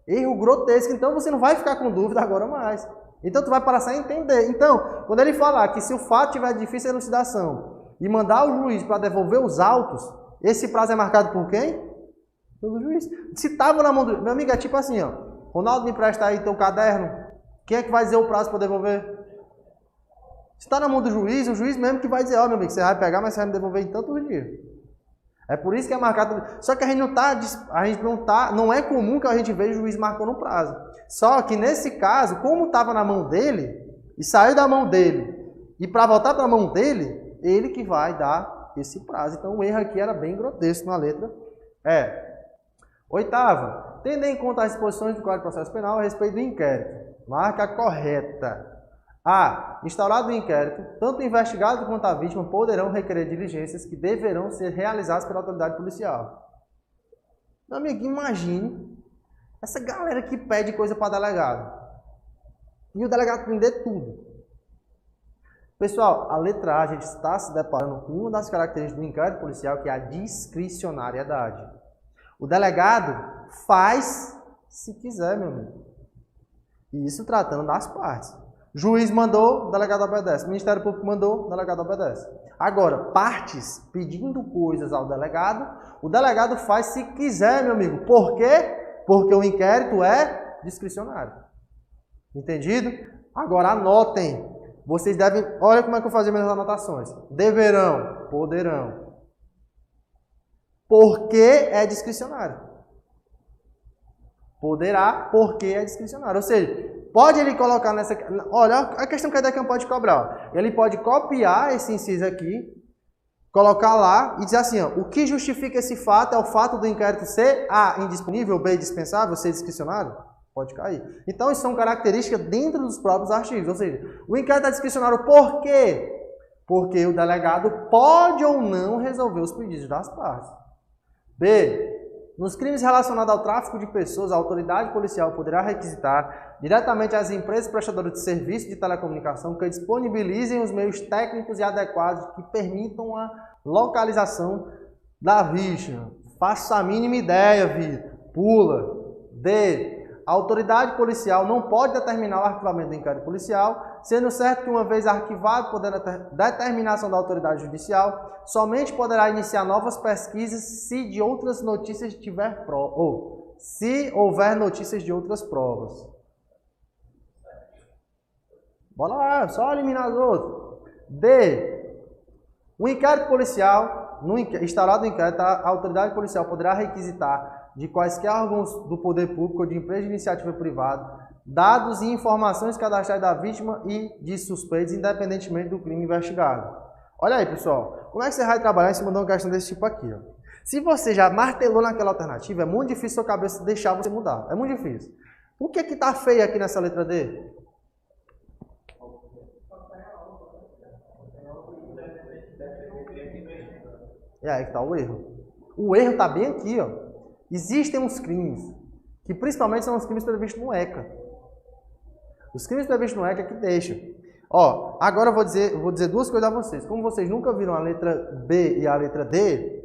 Erro grotesco, então você não vai ficar com dúvida agora mais. Então tu vai passar a entender. Então, quando ele falar que se o fato tiver difícil elucidação e mandar o juiz para devolver os autos, esse prazo é marcado por quem? Pelo juiz. Se estava na mão do... Meu amigo, é tipo assim, Ronaldo, me empresta aí teu caderno. Quem é que vai dizer o prazo para devolver? Se está na mão do juiz, o juiz mesmo que vai dizer, meu amigo, você vai pegar, mas você vai me devolver em tantos dias. É por isso que é marcado. Só que a gente não é comum que a gente veja o juiz marcando um prazo. Só que nesse caso, como estava na mão dele e saiu da mão dele e para voltar para a mão dele, ele que vai dar esse prazo. Então o erro aqui era bem grotesco na letra E. Oitava, tendo em conta as disposições do Código de Processo Penal a respeito do inquérito, marca correta. A. Instaurado o inquérito, tanto o investigado quanto a vítima poderão requerer diligências que deverão ser realizadas pela autoridade policial. Meu amigo, imagine essa galera que pede coisa para delegado. E o delegado prender tudo. Pessoal, a letra A, a gente está se deparando com uma das características do inquérito policial, que é a discricionariedade. O delegado faz se quiser, meu amigo. E isso tratando das partes. Juiz mandou, o delegado obedece. Ministério Público mandou, o delegado obedece. Agora, partes pedindo coisas ao delegado, o delegado faz se quiser, meu amigo. Por quê? Porque o inquérito é discricionário. Entendido? Agora, anotem. Vocês devem... Olha como é que eu vou fazer minhas anotações. Deverão, poderão. Porque é discricionário. Poderá, porque é discricionário. Ou seja, pode ele colocar nessa... Olha, a questão que a IDECAN pode cobrar. Ele pode copiar esse inciso aqui, colocar lá e dizer assim, o que justifica esse fato é o fato do inquérito ser A, indisponível, B, dispensável, C, discricionário? Pode cair. Então, isso são características dentro dos próprios artigos. Ou seja, o inquérito é discricionário por quê? porque o delegado pode ou não resolver os pedidos das partes. B. Nos crimes relacionados ao tráfico de pessoas, a autoridade policial poderá requisitar diretamente às empresas prestadoras de serviço de telecomunicação que disponibilizem os meios técnicos e adequados que permitam a localização da vítima. Faça a mínima ideia, Vitor. Pula. D. A autoridade policial não pode determinar o arquivamento do inquérito policial, sendo certo que, uma vez arquivado por determinação da autoridade judicial, somente poderá iniciar novas pesquisas se de outras notícias tiver ou se houver notícias de outras provas. Bora lá, só eliminar as outras. D. O inquérito policial, instaurado o inquérito, a autoridade policial poderá requisitar de quaisquer órgãos do poder público ou de empresa de iniciativa privada, dados e informações cadastrais da vítima e de suspeitos, independentemente do crime investigado. Olha aí, pessoal, como é que você vai trabalhar em cima de uma questão desse tipo aqui? Ó? Se você já martelou naquela alternativa, é muito difícil sua cabeça deixar você mudar. É muito difícil. O que é que está feio aqui nessa letra D? É aí que está o erro. O erro está bem aqui, ó. Existem uns crimes, que principalmente são os crimes previstos no ECA. Os crimes previstos no ECA é que deixam. Ó, agora eu vou dizer duas coisas a vocês. Como vocês nunca viram a letra B e a letra D,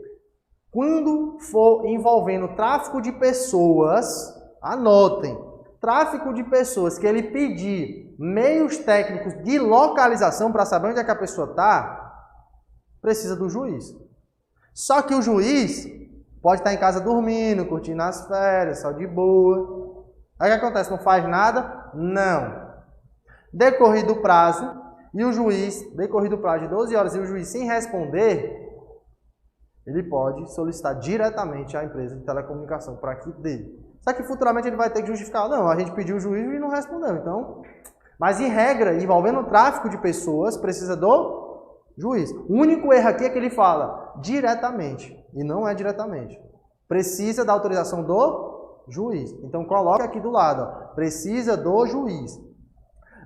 quando for envolvendo tráfico de pessoas, anotem. Tráfico de pessoas que ele pedir meios técnicos de localização para saber onde é que a pessoa está, precisa do juiz. Só que o juiz pode estar em casa dormindo, curtindo as férias, só de boa. Aí o que acontece? Não faz nada? Não. Decorrido o prazo, decorrido o prazo de 12 horas e o juiz sem responder, ele pode solicitar diretamente à empresa de telecomunicação para que dê. Só que futuramente ele vai ter que justificar. Não, a gente pediu o juiz e não respondeu. Então, mas em regra, envolvendo o tráfico de pessoas, precisa do juiz. O único erro aqui é que ele fala diretamente, e não é diretamente. Precisa da autorização do juiz. Então, coloque aqui do lado, ó, precisa do juiz.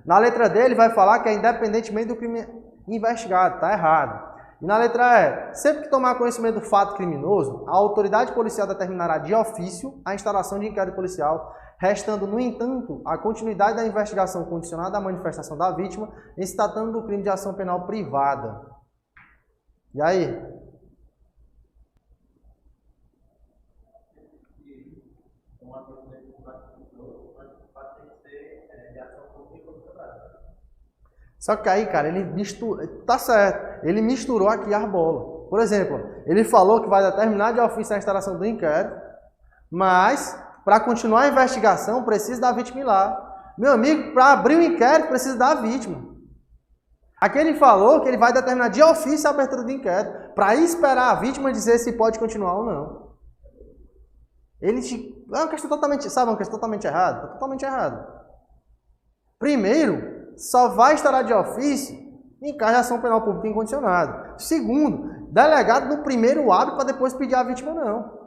Na letra D, ele vai falar que é independentemente do crime investigado, está errado. E na letra E, sempre que tomar conhecimento do fato criminoso, a autoridade policial determinará de ofício a instalação de inquérito policial, restando, no entanto, a continuidade da investigação condicionada à manifestação da vítima, em se tratando do crime de ação penal privada. E aí? Só que aí, cara, ele mistura... Tá certo, ele misturou aqui as bolas. Por exemplo, ele falou que vai determinar de ofício a instalação do inquérito, mas, para continuar a investigação, precisa da vítima ir lá. Meu amigo, para abrir o inquérito, precisa da vítima. Aqui ele falou que ele vai determinar de ofício a abertura do inquérito, para esperar a vítima dizer se pode continuar ou não. Ele... É uma questão totalmente... Sabe, uma questão totalmente errada? Totalmente errado. Primeiro, só vai instalar de ofício em caso de ação penal pública incondicionada. Segundo, delegado no primeiro abre para depois pedir a vítima, não.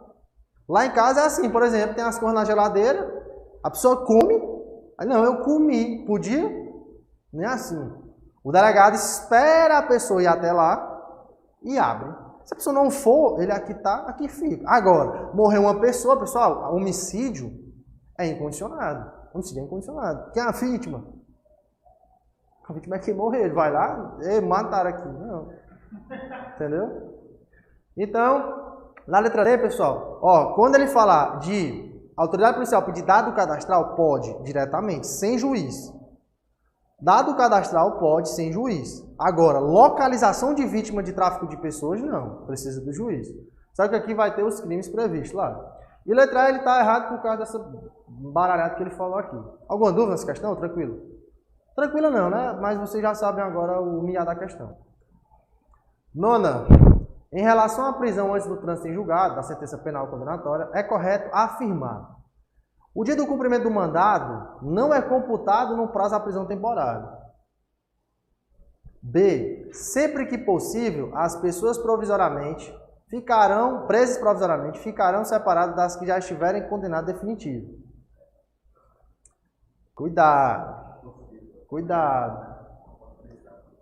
Lá em casa é assim, por exemplo, tem as coisas na geladeira, a pessoa come, aí não, eu comi, podia? Não é assim. O delegado espera a pessoa ir até lá e abre. Se a pessoa não for, ele aqui tá, aqui fica. Agora, morreu uma pessoa, pessoal, homicídio é incondicionado. Homicídio é incondicionado. Quem é a vítima? A vítima é quem morreu, ele vai lá e mataram aqui. Não. Entendeu? Então, na letra D, pessoal, ó, quando ele falar de autoridade policial pedir dado cadastral, pode diretamente, sem juiz. Dado cadastral pode, sem juiz. Agora, localização de vítima de tráfico de pessoas, não. Precisa do juiz. Só que aqui vai ter os crimes previstos lá. E letra E, ele está errado por causa dessa baralhada que ele falou aqui. Alguma dúvida nessa questão? Tranquilo? Tranquila não, né? Mas vocês já sabem agora o miado da questão. Nona. Em relação à prisão antes do trânsito em julgado, da sentença penal condenatória, é correto afirmar: o dia do cumprimento do mandado não é computado no prazo da prisão temporária. B. Sempre que possível, as pessoas presas provisoriamente, ficarão separadas das que já estiverem condenadas definitivo. Cuidado. Cuidado.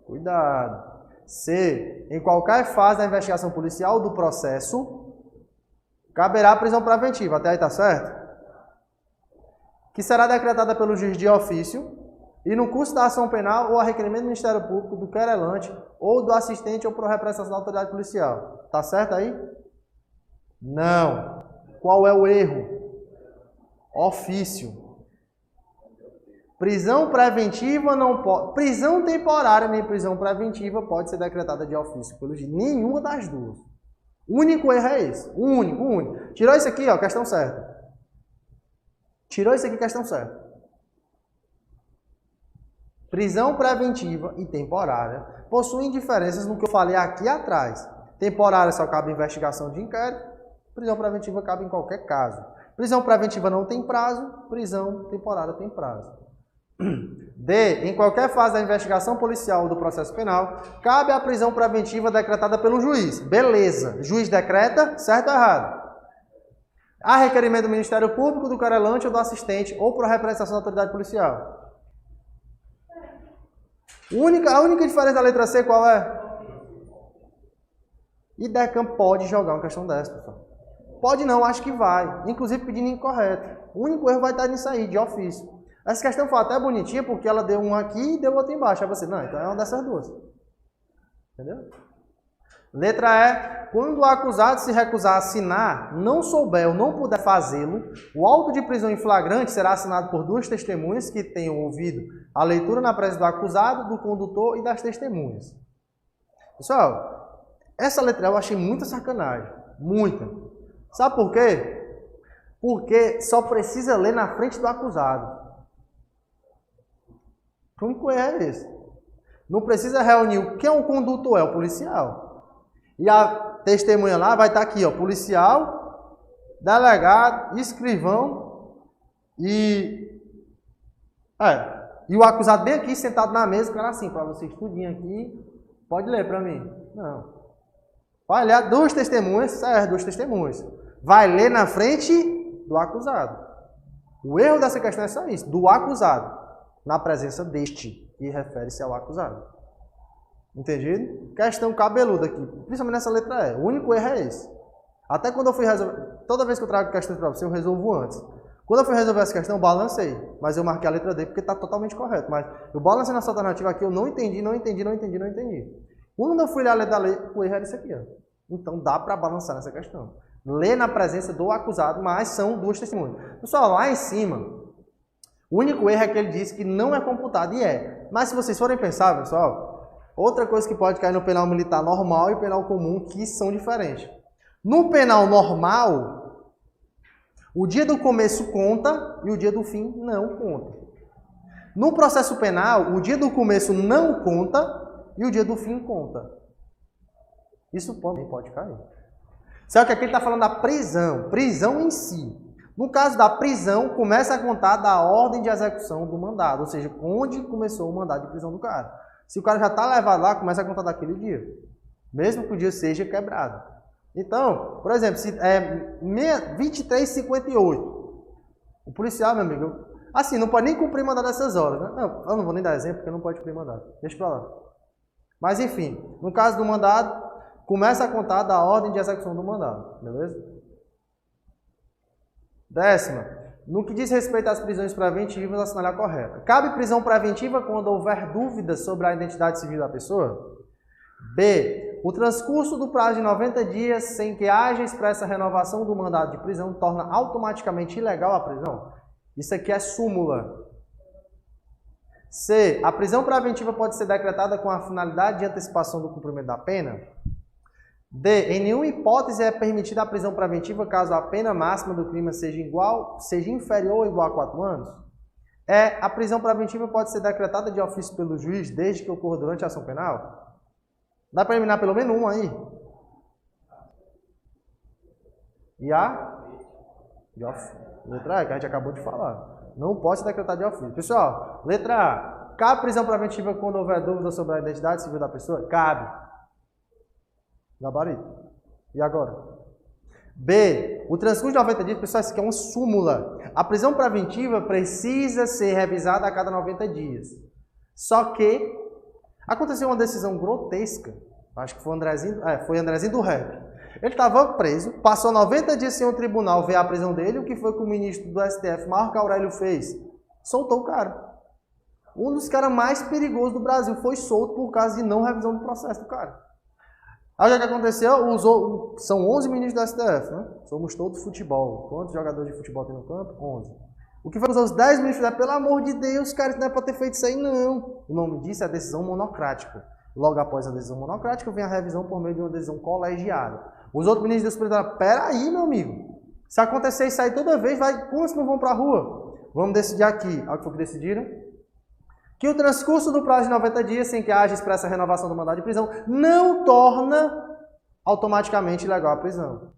Cuidado. C. Em qualquer fase da investigação policial ou do processo, caberá a prisão preventiva. Até aí tá certo? Que será decretada pelo juiz de ofício e no curso da ação penal ou a requerimento do Ministério Público, do querelante ou do assistente ou por representação da autoridade policial. Tá certo aí? Não. Qual é o erro? Ofício. Prisão preventiva não pode... Prisão temporária nem prisão preventiva pode ser decretada de ofício pelo juiz. Nenhuma das duas. O único erro é esse. O único. Tirou isso aqui, ó, questão certa. Tirou isso aqui, questão certa. Prisão preventiva e temporária possuem diferenças no que eu falei aqui atrás. Temporária só cabe investigação de inquérito, prisão preventiva cabe em qualquer caso. Prisão preventiva não tem prazo, prisão temporária tem prazo. D. Em qualquer fase da investigação policial ou do processo penal, cabe a prisão preventiva decretada pelo juiz. Beleza. Juiz decreta, certo ou errado? A requerimento do Ministério Público, do querelante ou do assistente, ou por representação da autoridade policial. A única diferença da letra C qual é? IDECAM pode jogar uma questão dessa, pessoal. Pode não, acho que vai. Inclusive pedindo incorreto. O único erro vai estar nisso aí, de ofício. Essa questão foi até bonitinha porque ela deu um aqui e deu outro embaixo. Aí você, não, então é uma dessas duas. Entendeu? Letra E. Quando o acusado se recusar a assinar, não souber ou não puder fazê-lo, o auto de prisão em flagrante será assinado por duas testemunhas que tenham ouvido a leitura na presença do acusado, do condutor e das testemunhas. Pessoal, essa letra eu achei muita sacanagem. Muita. Sabe por quê? Porque só precisa ler na frente do acusado. O único erro é esse. Não precisa reunir quem é o condutor, é o policial. E a testemunha lá vai estar aqui, ó, policial, delegado, escrivão e o acusado bem aqui, sentado na mesa, o cara assim, para vocês tudinho aqui, pode ler para mim. Não. Vai ler duas testemunhas, certo, duas testemunhas. Vai ler na frente do acusado. O erro dessa questão é só isso, do acusado, na presença deste, que refere-se ao acusado. Entendido? Questão cabeluda aqui, principalmente nessa letra E. O único erro é esse. Até quando eu fui resolver, toda vez que eu trago questões para você, eu resolvo antes. Quando eu fui resolver essa questão, eu balancei, mas eu marquei a letra D porque está totalmente correto. Mas eu balancei nessa alternativa aqui, eu não entendi. Quando eu fui ler a letra da lei, o erro era isso aqui, ó. Então dá para balançar nessa questão. Lê na presença do acusado, mas são duas testemunhas. Pessoal, lá em cima, o único erro é que ele disse que não é computado, e é. Mas se vocês forem pensar, pessoal, outra coisa que pode cair no penal militar normal e penal comum, que são diferentes. No penal normal, o dia do começo conta e o dia do fim não conta. No processo penal, o dia do começo não conta e o dia do fim conta. Isso pode cair. Só que aqui ele está falando da prisão em si. No caso da prisão, começa a contar da ordem de execução do mandado, ou seja, onde começou o mandado de prisão do cara. Se o cara já está levado lá, começa a contar daquele dia. Mesmo que o dia seja quebrado. Então, por exemplo, se é 23h58, o policial, meu amigo, assim, não pode nem cumprir mandado nessas horas. Né? Não, eu não vou nem dar exemplo, porque não pode cumprir mandado. Deixa pra lá. Mas, enfim, no caso do mandado, começa a contar da ordem de execução do mandado. Beleza? 10ª. No que diz respeito às prisões preventivas, assinalar a correta. Cabe prisão preventiva quando houver dúvidas sobre a identidade civil da pessoa? B. O transcurso do prazo de 90 dias sem que haja expressa renovação do mandado de prisão torna automaticamente ilegal a prisão? Isso aqui é súmula. C. A prisão preventiva pode ser decretada com a finalidade de antecipação do cumprimento da pena? D. Em nenhuma hipótese é permitida a prisão preventiva caso a pena máxima do crime seja inferior ou igual a 4 anos? E. A prisão preventiva pode ser decretada de ofício pelo juiz desde que ocorra durante a ação penal? Dá para eliminar pelo menos um aí? E a? De ofício. Letra A, que a gente acabou de falar. Não pode ser decretada de ofício. Pessoal, letra A. Cabe prisão preventiva quando houver dúvida sobre a identidade civil da pessoa? Cabe. Gabarito. E agora? B. O transcurso de 90 dias, pessoal, isso aqui é uma súmula. A prisão preventiva precisa ser revisada a cada 90 dias. Só que Aconteceu uma decisão grotesca, acho que foi Andrezinho do Rap. Ele estava preso, passou 90 dias sem o tribunal ver a prisão dele. O que foi que o ministro do STF, Marco Aurélio, fez? Soltou o cara. Um dos caras mais perigosos do Brasil foi solto por causa de não revisão do processo do cara. Aí o que aconteceu? São 11 ministros do STF, né? Somos todos futebol. Quantos jogadores de futebol tem no campo? 11. O que foi que os 10 ministros fizeram? Pelo amor de Deus, cara, isso não é para ter feito isso aí, não. O nome disso é decisão monocrática. Logo após a decisão monocrática, vem a revisão por meio de uma decisão colegiada. Os outros ministros do Supremo falaram, peraí, meu amigo. Se acontecer isso aí toda vez, como se não vão para a rua? Vamos decidir aqui. Olha o que foi que decidiram. Que o transcurso do prazo de 90 dias, sem que haja expressa renovação do mandado de prisão, não torna automaticamente ilegal a prisão.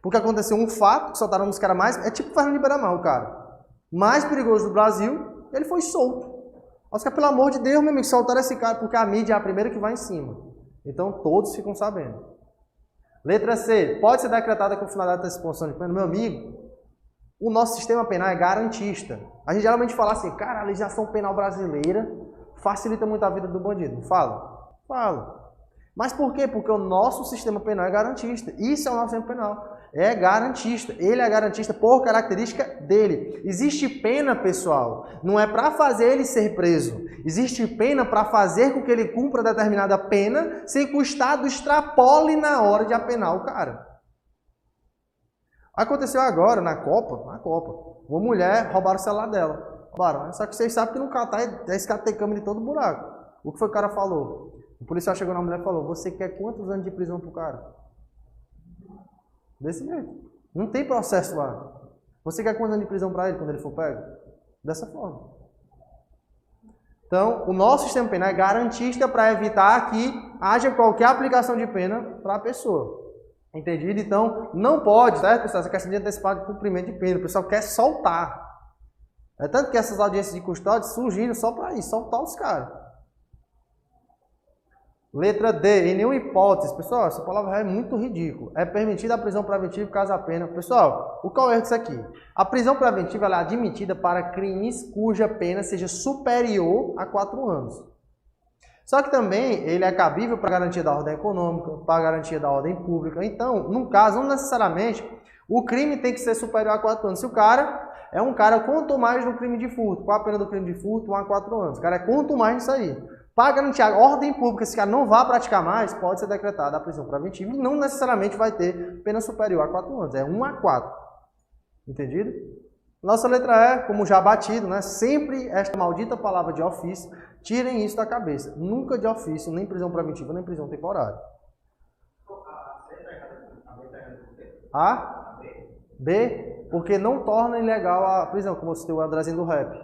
Porque aconteceu um fato, que soltaram um dos caras mais... É tipo Fernando de Beiramar, o cara. Mais perigoso do Brasil, ele foi solto. Os caras, pelo amor de Deus, meu amigo, soltaram esse cara, porque a mídia é a primeira que vai em cima. Então, todos ficam sabendo. Letra C. Pode ser decretada com finalidade de expulsão de pena. Meu amigo, o nosso sistema penal é garantista. A gente geralmente fala assim, cara, a legislação penal brasileira facilita muito a vida do bandido. Não fala? Fala. Mas por quê? Porque o nosso sistema penal é garantista. Isso é o nosso sistema penal. É garantista. Ele é garantista por característica dele. Existe pena, pessoal. Não é para fazer ele ser preso. Existe pena para fazer com que ele cumpra determinada pena sem que o Estado extrapole na hora de apenar o cara. Aconteceu agora, na Copa, uma mulher roubaram o celular dela. Roubaram. Só que vocês sabem que no Catar esse cara tem câmera em todo buraco. O que foi que o cara falou? O policial chegou na mulher e falou, você quer quantos anos de prisão pro cara? Desse jeito. Não tem processo lá. Você quer quantos anos de prisão para ele quando ele for pego? Dessa forma. Então, o nosso sistema penal é garantista para evitar que haja qualquer aplicação de pena para a pessoa. Entendido? Então, não pode, certo, pessoal? Essa questão de antecipado de cumprimento de pena. O pessoal quer soltar. É tanto que essas audiências de custódia surgiram só para isso, soltar os caras. Letra D. Em nenhuma hipótese, pessoal, essa palavra é muito ridícula. É permitida a prisão preventiva caso a pena. Pessoal, qual é o erro disso aqui? A prisão preventiva ela é admitida para crimes cuja pena seja superior a 4 anos. Só que também ele é cabível para a garantia da ordem econômica, para a garantia da ordem pública. Então, num caso, não necessariamente, o crime tem que ser superior a 4 anos. Se o cara é um cara quanto mais no crime de furto, qual a pena do crime de furto? 1 a 4 anos. O cara é quanto mais nisso aí. Para garantir a ordem pública, se o cara não vá praticar mais, pode ser decretada a prisão preventiva e não necessariamente vai ter pena superior a 4 anos. É 1 a 4. Entendido? Nossa letra E, como já batido, né? Sempre esta maldita palavra de ofício. Tirem isso da cabeça. Nunca de ofício, nem prisão preventiva, nem prisão temporária. A? B? Porque não torna ilegal a prisão, como você tem o Andrezinho do Rap.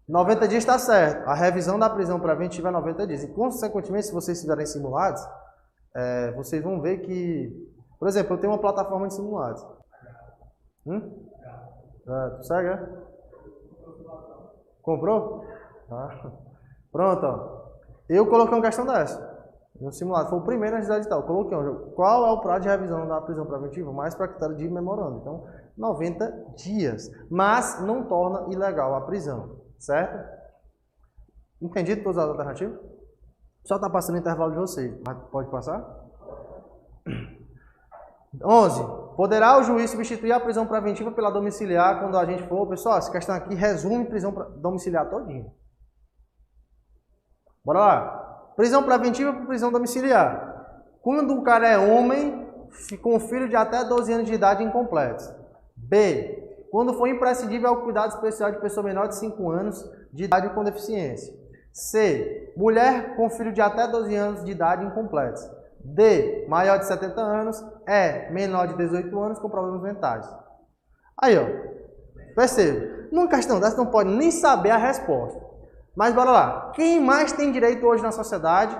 90 dias está certo. A revisão da prisão preventiva é 90 dias. E, consequentemente, se vocês fizerem simulados, vocês vão ver que... Por exemplo, eu tenho uma plataforma de simulados. Tu segue, é? Comprou? Pronto, ó. Eu coloquei uma questão dessa no simulado, foi o primeiro na cidade tal. Coloquei qual é o prazo de revisão da prisão preventiva, mais para critério de memorando. Então, 90 dias, mas não torna ilegal a prisão, certo? Entendido todas as alternativas? Só está passando o intervalo de vocês, mas pode passar? 11. Poderá o juiz substituir a prisão preventiva pela domiciliar quando a gente for... Pessoal, essa questão aqui resume prisão domiciliar todinho. Bora lá. Prisão preventiva por prisão domiciliar. Quando o cara é homem, com filho de até 12 anos de idade incompletos. B. Quando for imprescindível ao cuidado especial de pessoa menor de 5 anos de idade com deficiência. C. Mulher com filho de até 12 anos de idade incompletos. D. Maior de 70 anos. E. Menor de 18 anos com problemas mentais. Aí, ó. Perceba. Numa questão dessa não pode nem saber a resposta. Mas bora lá. Quem mais tem direito hoje na sociedade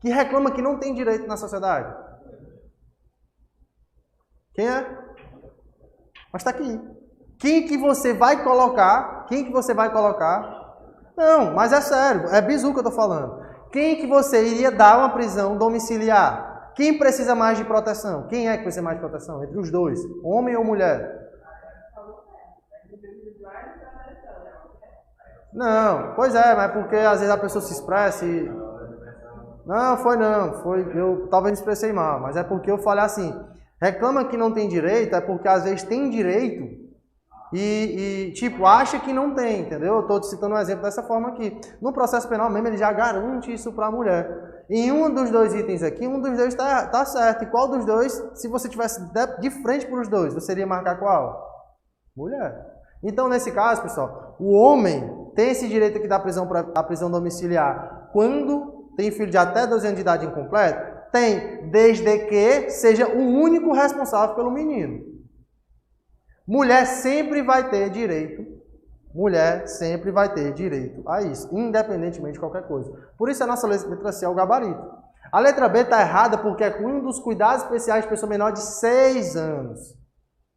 que reclama que não tem direito na sociedade? Quem é? Mas está aqui. Quem que você vai colocar? Quem que você vai colocar? Não, mas é sério. É bizu que eu estou falando. Quem que você iria dar uma prisão domiciliar? Quem precisa mais de proteção? Quem é que precisa mais de proteção? Entre os dois, homem ou mulher? Não, pois é, mas porque às vezes a pessoa se expressa e... Não, eu talvez me expressei mal, mas é porque eu falei assim, reclama que não tem direito, é porque às vezes tem direito e tipo, acha que não tem, entendeu? Eu estou te citando um exemplo dessa forma aqui. No processo penal mesmo, ele já garante isso para a mulher. Em um dos dois itens aqui, um dos dois tá certo. E qual dos dois, se você tivesse de frente para os dois, você iria marcar qual? Mulher. Então, nesse caso, pessoal, o homem tem esse direito aqui da prisão domiciliar quando tem filho de até 12 anos de idade incompleto? Tem, desde que seja o único responsável pelo menino. Mulher sempre vai ter direito a isso, independentemente de qualquer coisa. Por isso a nossa letra C é o gabarito. A letra B está errada porque é um dos cuidados especiais de pessoa menor de 6 anos.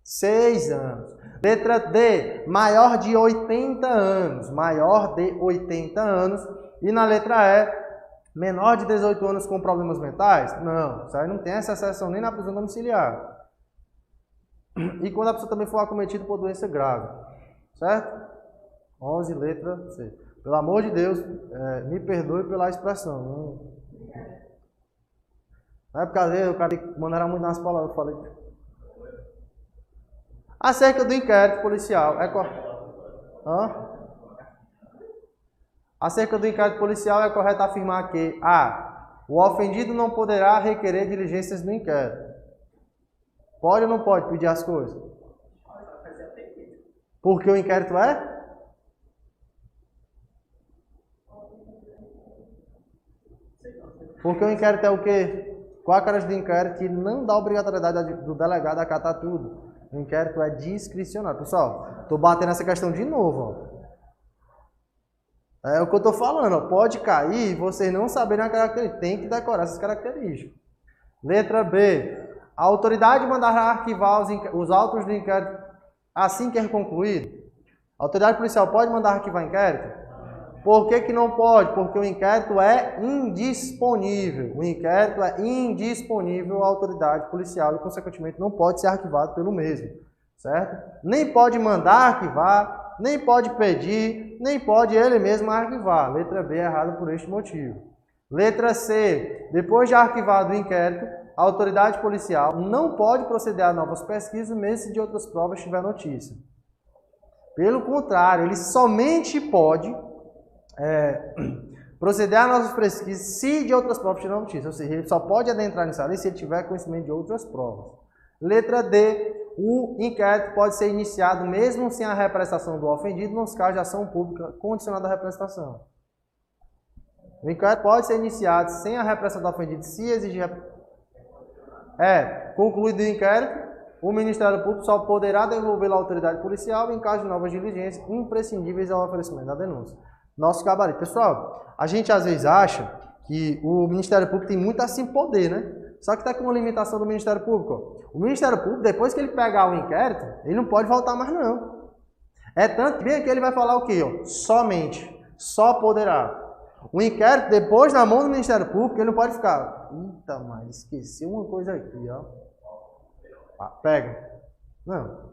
6 anos. Letra D, maior de 80 anos. Maior de 80 anos. E na letra E, menor de 18 anos com problemas mentais? Não, isso aí não tem essa exceção nem na prisão domiciliar. E quando a pessoa também for acometida por doença grave. Certo? 11, letra C. Pelo amor de Deus, me perdoe pela expressão. Na época dele, o cara mandava muito nas palavras, eu falei. Acerca do inquérito policial, é Acerca do inquérito policial, é correto afirmar que A. O ofendido não poderá requerer diligências no inquérito. Pode ou não pode pedir as coisas? Porque o inquérito é? Porque o inquérito é o quê? Qual a característica do inquérito? Que não dá obrigatoriedade do delegado a acatar tudo. O inquérito é discricionário. Pessoal, estou batendo essa questão de novo. Ó. É o que eu estou falando. Ó. Pode cair e vocês não saberem a característica. Tem que decorar essas características. Letra B. A autoridade mandará arquivar os autos do inquérito assim que é concluído. A autoridade policial pode mandar arquivar inquérito? Por que não pode? Porque o inquérito é indisponível. O inquérito é indisponível à autoridade policial e, consequentemente, não pode ser arquivado pelo mesmo. Certo? Nem pode mandar arquivar, nem pode pedir, nem pode ele mesmo arquivar. Letra B é errada por este motivo. Letra C. Depois de arquivado o inquérito, a autoridade policial não pode proceder a novas pesquisas, mesmo se de outras provas tiver notícia. Pelo contrário, ele somente pode proceder a novas pesquisas se de outras provas tiver notícia. Ou seja, ele só pode adentrar nessa lei se ele tiver conhecimento de outras provas. Letra D. O inquérito pode ser iniciado mesmo sem a representação do ofendido nos casos de ação pública condicionada à representação. O inquérito pode ser iniciado sem a representação do ofendido se exigir... concluído o inquérito, o Ministério Público só poderá devolver à autoridade policial em caso de novas diligências imprescindíveis ao oferecimento da denúncia. Nosso gabarito. Pessoal, a gente às vezes acha que o Ministério Público tem muito assim poder, né? Só que está com uma limitação do Ministério Público. Ó. O Ministério Público, depois que ele pegar o inquérito, ele não pode voltar mais não. É tanto que bem aqui ele vai falar o quê? Ó? Somente. Só poderá. O inquérito, depois na mão do Ministério Público, ele não pode ficar. Eita, mas esqueci uma coisa aqui, ó. Pega. Não.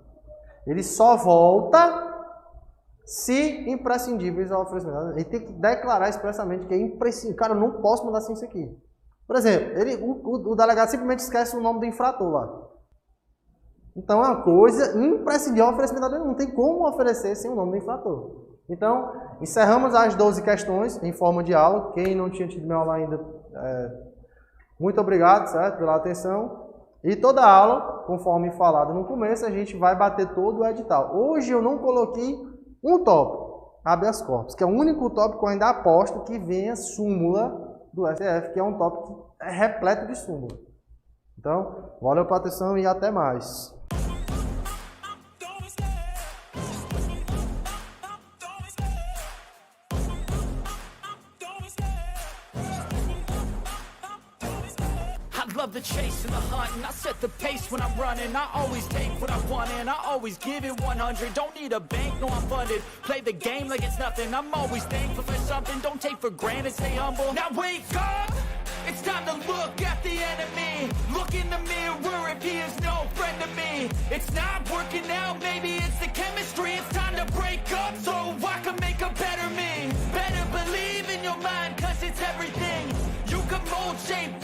Ele só volta se imprescindíveis ao oferecimento. Ele tem que declarar expressamente que é imprescindível. Cara, eu não posso mandar assim isso aqui. Por exemplo, o delegado simplesmente esquece o nome do infrator lá. Então é uma coisa imprescindível ao oferecimento da denúncia. Não tem como oferecer sem o nome do infrator. Então, encerramos as 12 questões em forma de aula. Quem não tinha tido minha aula ainda, muito obrigado, certo, pela atenção. E toda aula, conforme falado no começo, a gente vai bater todo o edital. Hoje eu não coloquei um tópico, habeas corpus, que é o único tópico que eu ainda aposto que venha súmula do STF, que é um tópico repleto de súmula. Então, valeu pela atenção e até mais. Love the chase and the hunt, and I set the pace when I'm running. I always take what I want and I always give it 100. Don't need a bank, no I'm funded. Play the game like it's nothing. I'm always thankful for something. Don't take for granted, stay humble. Now wake up! It's It's time to look at the enemy. Look in the mirror if he is no friend to me. It's not working out, maybe it's the chemistry. It's time to break up so I can make a better me. Better believe in your mind, cause it's everything. You can mold, shape,